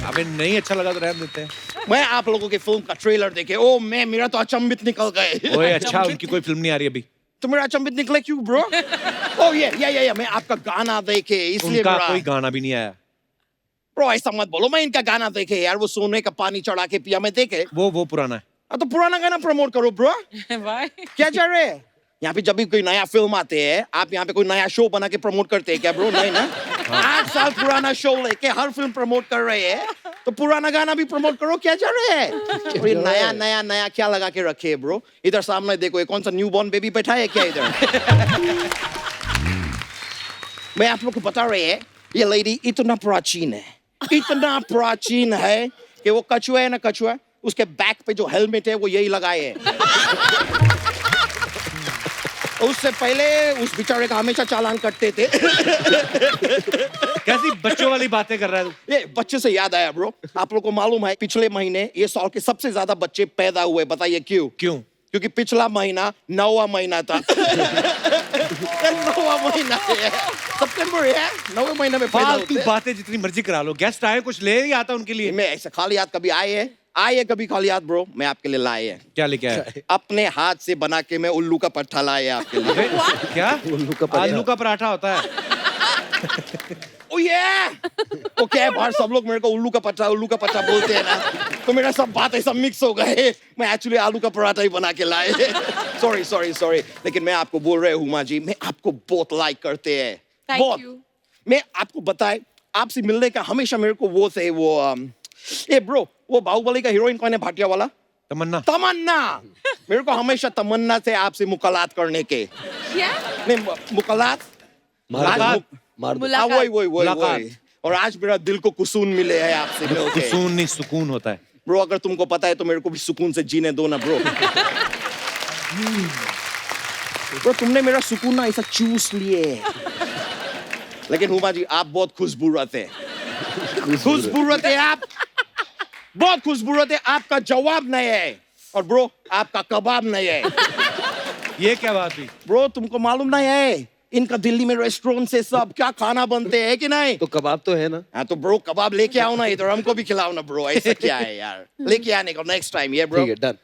अबे नहीं अच्छा लगा तो रहने देते हैं। मैं आप लोगों के फिल्म का ट्रेलर देखे, ओ मैं मेरा तो अचंभित निकल गए। ओए अच्छा, उनकी कोई फिल्म नहीं आ रही अभी? तो मेरा अचंभित निकले क्यों ब्रो? ओ ये मैं आपका गाना देखे इसलिए उनका मेरा कोई गाना भी नहीं आया। ब्रो ऐसा मत बोलो, मैं इनका गाना देखे यार, वो सोने का पानी चढ़ा के पिया मैं देखे। वो पुराना है। तो पुराना गाना प्रमोट करो ब्रो। Why? क्या चल रहे हैं यहाँ पे? जब भी कोई नया फिल्म आते हैं, आप यहाँ पे कोई नया शो बना के प्रमोट करते हैं क्या ब्रो? नहीं ना। 8 साल पुराना शो लेके हर फिल्म प्रमोट कर रहे हैं, तो पुराना गाना भी प्रमोट करो। क्या चल रहे हैं? और ये नया क्या लगा के रखे है ब्रो? इधर सामने देखो, ये कौन सा न्यू बॉर्न बेबी बैठा है क्या इधर? मैं आप लोग को बता रहे हैं, ये लेडी इतना प्राचीन है कि वो कछुआ है ना, कछुआ, उसके बैक पे जो हेलमेट है वो यही लगाए है। उससे पहले उस बेचारे का हमेशा चालान कटते थे। कैसी बच्चों वाली बातें कर रहा है तू? ये बच्चे से याद आया ब्रो, आप लोग को मालूम है पिछले महीने ये साल के सबसे ज्यादा बच्चे पैदा हुए, बताइए क्यों? क्योंकि पिछला महीना 9वां महीना था। 9वां महीना है, सितंबर है, 9वें महीने में पैदा फालतू होते। बातें जितनी मर्जी करा लो, गेस्ट आए कुछ ले नहीं आता उनके लिए। मैं ऐसे खाली हाथ कभी आए कभी खाली हाथ ब्रो? मैं आपके लिए लाए हैं। क्या लेके आए? अपने हाथ से बना के मैं उल्लू का पट्टा लाए आपके लिए। क्या? पराठा। आलू का पराठा होता है? ओ ये ओके, बाहर सब लोग मेरे को उल्लू का पट्टा बोलते हैं ना, तो मेरा सब बात ऐसा मिक्स हो गए, मैं एक्चुअली आलू का पराठा ही बना के लाए। सॉरी, लेकिन मैं आपको बोल रहे हूँ हुमा जी, मैं आपको बहुत लाइक करते हैं। Thank बहुत। you. मैं आपको बताए, आपसे मिलने का हमेशा मेरे को वो ए ब्रो, वो बाहुबली का हीरोइन कौन है भाटिया वाला? तमन्ना। तमन्ना। मेरे को हमेशा तमन्ना से आपसे मुलाकात करने के। क्या? नहीं, मुलाकात। मुलाकात। वही मुलाकात। और आज मेरा दिल को सुकून मिले है आपसे मिलके। सुकून नहीं, सुकून होता है। ब्रो, अगर तुमको पता है तो मेरे को भी सुकून से जीने दो ना ब्रो। ब्रो, तुमने मेरा सुकून ना ऐसा चूस लिए। लेकिन हुमा जी, आप बहुत खुशबूरत है। खुशबूरत है आप, बहुत खुशबूरत है। आपका जवाब नहीं है। और ब्रो, आपका कबाब नहीं है। ये क्या बात हुई? ब्रो, तुमको मालूम नहीं है इनका दिल्ली में रेस्टोरेंट से सब क्या खाना बनते हैं कि नहीं? तो कबाब तो है ना। हाँ, तो ब्रो कबाब लेके आओ ना इधर, हमको भी खिलाओ ना ब्रो। ऐसा क्या है यार, लेके आने को नेक्स्ट टाइम। ये ब्रो, ठीक है, डन।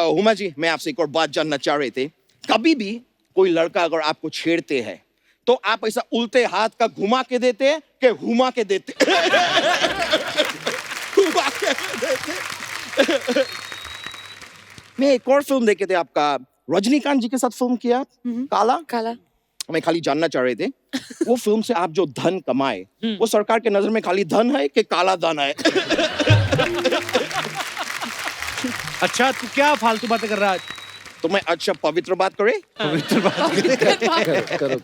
हुमा जी, मैं आपसे एक और बात जानना चाह रहे थे। कभी भी कोई लड़का अगर आपको छेड़ते हैं तो आप ऐसा उल्टे हाथ का घुमा के देते हैं कि हुमा के देते? घुमा के देते। मैं एक और फिल्म देखे थे आपका, रजनीकांत जी के साथ फिल्म किया, काला। काला। मैं खाली जानना चाह रहे थे, वो फिल्म से आप जो धन कमाए, वो सरकार के नजर में खाली धन है कि काला धन है? अच्छा, तू क्या फालतू बातें कर रहा है? तो मैं अच्छा पवित्र बात करे? पवित्र बात करो।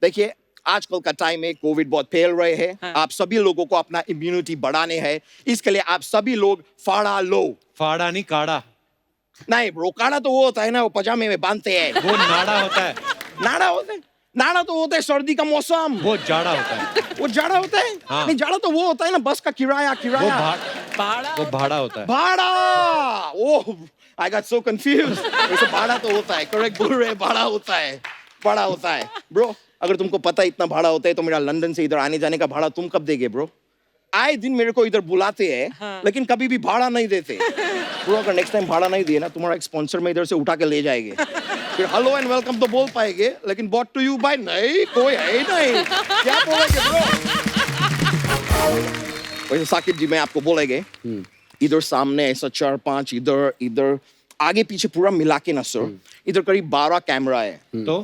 देखिए, आजकल का टाइम में कोविड बहुत फैल रहे हैं। आप सभी लोगों को अपना इम्यूनिटी बढ़ाने हैं, इसके लिए आप सभी लोग फाड़ा लो। फाड़ा नहीं, काढ़ा। नहीं ब्रो, काढ़ा तो वो होता है ना, वो पजामे में बांधते हैं। वो नाड़ा होता है। नाड़ा होता है? नाड़ा तो होता है सर्दी का मौसम। वो जाड़ा होता है। वो जाड़ा होता है? हाँ। नहीं, जाड़ा तो वो होता है ना, बस का किराया। वो भाड़ा होता है। भाड़ा। ओह, I got so confused. वैसे भाड़ा तो होता है, करेक्ट बोल रहे हैं, भाड़ा होता है, भाड़ा होता है। ब्रो, अगर तुमको पता है इतना भाड़ा होता है तो मेरा लंदन से इधर आने जाने का भाड़ा तुम कब देगे ब्रो? आए दिन मेरे को इधर बुलाते हैं, लेकिन कभी भी भाड़ा नहीं देते। ब्रो, अगर नेक्स्ट टाइम भाड़ा नहीं दिए ना, तुम्हारा एक स्पॉन्सर में इधर से उठा के ले जाएंगे। फिर हेलो एंड वेलकम तो बोल पाएंगे, लेकिन बॉट टू यू बाय नहीं, कोई है ही नहीं। क्या बोलेंगे ब्रो? वैसे साकिब जी, मैं आपको बोलेंगे, इधर सामने ऐसा 4-5, इधर इधर आगे पीछे पूरा मिला के ना सर, इधर करीब 12 कैमरा है। तो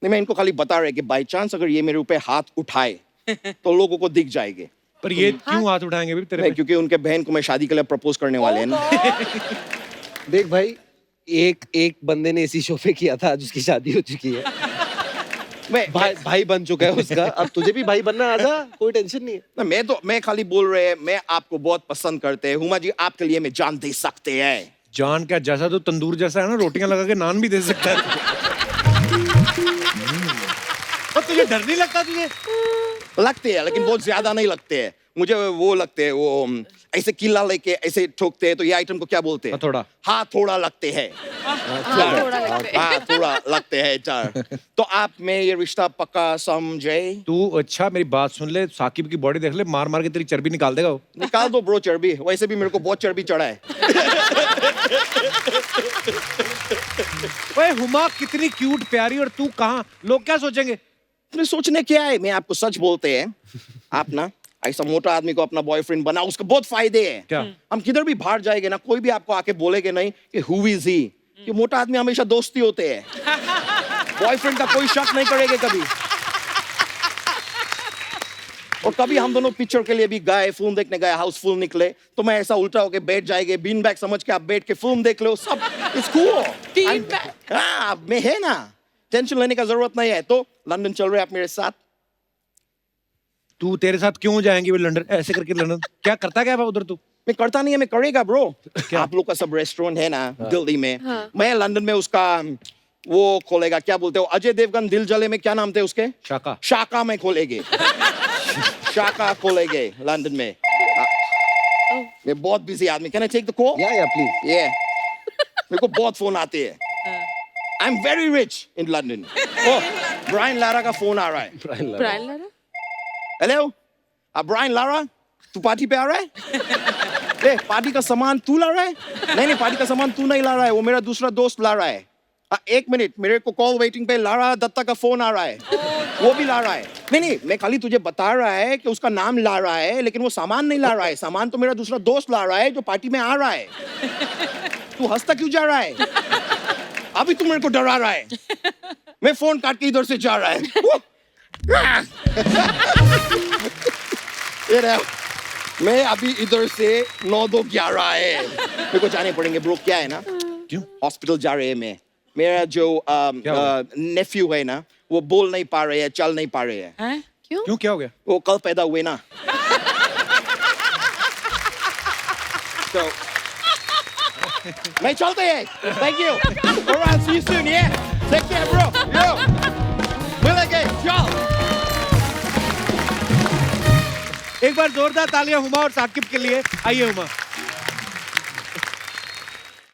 नहीं, मैं इनको खाली बता रहे कि बाई चांस अगर ये मेरे ऊपर हाथ उठाए तो लोगों को दिख जाएंगे। पर ये क्यों हाथ उठाएंगे भी तेरे नहीं, पे? क्योंकि उनके बहन को मैं शादी के लिए प्रपोज करने वाले हैं ना। देख भाई, एक बंदे ने इसी शो पे किया था, आज उसकी शादी हो चुकी है। भाई बन चुका है उसका, अब तुझे भी भाई बनना, आजा, कोई टेंशन नहीं है। मैं खाली बोल रहे हैं, मैं आपको बहुत पसंद करते हैं हुमा जी, आपके लिए मैं जान दे सकते हैं। जान क्या, जैसा तो तंदूर जैसा है ना, रोटियां लगा के नान भी दे सकता है। और तुझे डर नहीं लगता? तुझे लगते हैं, लेकिन बहुत ज्यादा नहीं लगते हैं। मुझे वो लगते हैं, वो ऐसे किला लेके ऐसे ठोकते हैं, तो ये आइटम को क्या बोलते हैं? थोड़ा। हाँ, थोड़ा लगते हैं। हाँ, थोड़ा लगते हैं चार। तो आप में ये रिश्ता पक्का समझे? तू अच्छा मेरी बात सुन ले, साकिब की बॉडी देख ले, मार मार के तेरी चर्बी निकाल देगा वो। निकाल दो ब्रो चर्बी, वैसे भी मेरे को बहुत चर्बी चढ़ा है। ओए हुमा, कितनी क्यूट प्यारी, और तू कहाँ? लोग क्या सोचेंगे? अपने सोचने क्या है, मैं आपको सच बोलते हैं, आप ना ऐसा मोटा आदमी को अपना बॉयफ्रेंड बना, उसका बहुत फायदे हैं। क्या? हम किधर भी बाहर जाएंगे ना, कोई भी आपको आके बोलेगे नहीं कि हु इज ही। ये मोटा आदमी हमेशा दोस्ती होते हैं, बॉयफ्रेंड का कोई शक नहीं करेंगे कभी। और कभी हम दोनों पिक्चर के लिए भी गए, फिल्म देखने गए, हाउसफुल निकले, तो मैं ऐसा उल्टा होके बैठ जाएंगे, बीन बैग समझ के आप बैठ के फिल्म देख लो, सब इट्स कूल। हाँ, मैं है ना, टेंशन लेने का जरूरत नहीं है। तो लंदन चल रहे आप मेरे साथ? तू तेरे साथ क्यों जाएंगी वो लंदन, ऐसे करके लंदन? क्या करता क्या है उधर तू? मैं करता नहीं है, मैं करेगा ब्रो। आप लोग का सब रेस्टोरेंट है ना दिल्ली में, मैं लंदन में उसका वो खोलेगा, क्या बोलते हो, अजय देवगन दिल जले में क्या नाम थे उसके? शाका। शाका में खोलेंगे। शाका खोलेंगे लंदन में। मैं बहुत बिजी आदमी, can I take the call? या प्लीज। ये मेरे को बहुत फोन आते हैं। I am very rich in London. Oh, Brian Lara का फोन आ रहा है। Brian Lara? Hello, Brian Lara, तू पार्टी पे आ रहा है? पार्टी का सामान तू ला रहा है? नहीं, पार्टी का सामान तू नहीं ला रहा है, वो मेरा दूसरा दोस्त ला रहा है। 1 मिनट, मेरे को कॉल वेटिंग पे लारा दत्ता का फोन आ रहा है, वो भी ला रहा है। नहीं, मैं खाली तुझे बता रहा है कि उसका नाम ला रहा है, लेकिन वो सामान नहीं ला रहा है। सामान तो मेरा दूसरा दोस्त ला रहा है जो पार्टी में आ रहा है। तू हंसता क्यों जा रहा है? अभी तू मेरे को डरा रहा है। मैं फोन काट के इधर से जा रहा है। ये रहा, मैं अभी इधर से 9-2-11 है, मेरे को जाने पड़ेंगे ब्रो। क्या है ना, क्यों? हॉस्पिटल जा रहे हैं। मैं मेरा जो नेफ्यू है ना, वो बोल नहीं पा रहे हैं, चल नहीं पा रहे हैं। हैं? क्यों, क्या हो गया? वो कल पैदा हुए ना। So, मैं चलते हैं। Thank you. Alright, see you soon, yeah. Take care, bro. Yo. मिलेंगे, चल। एक बार जोरदार तालियां हुमा और साकिब के लिए। आइए हुमा।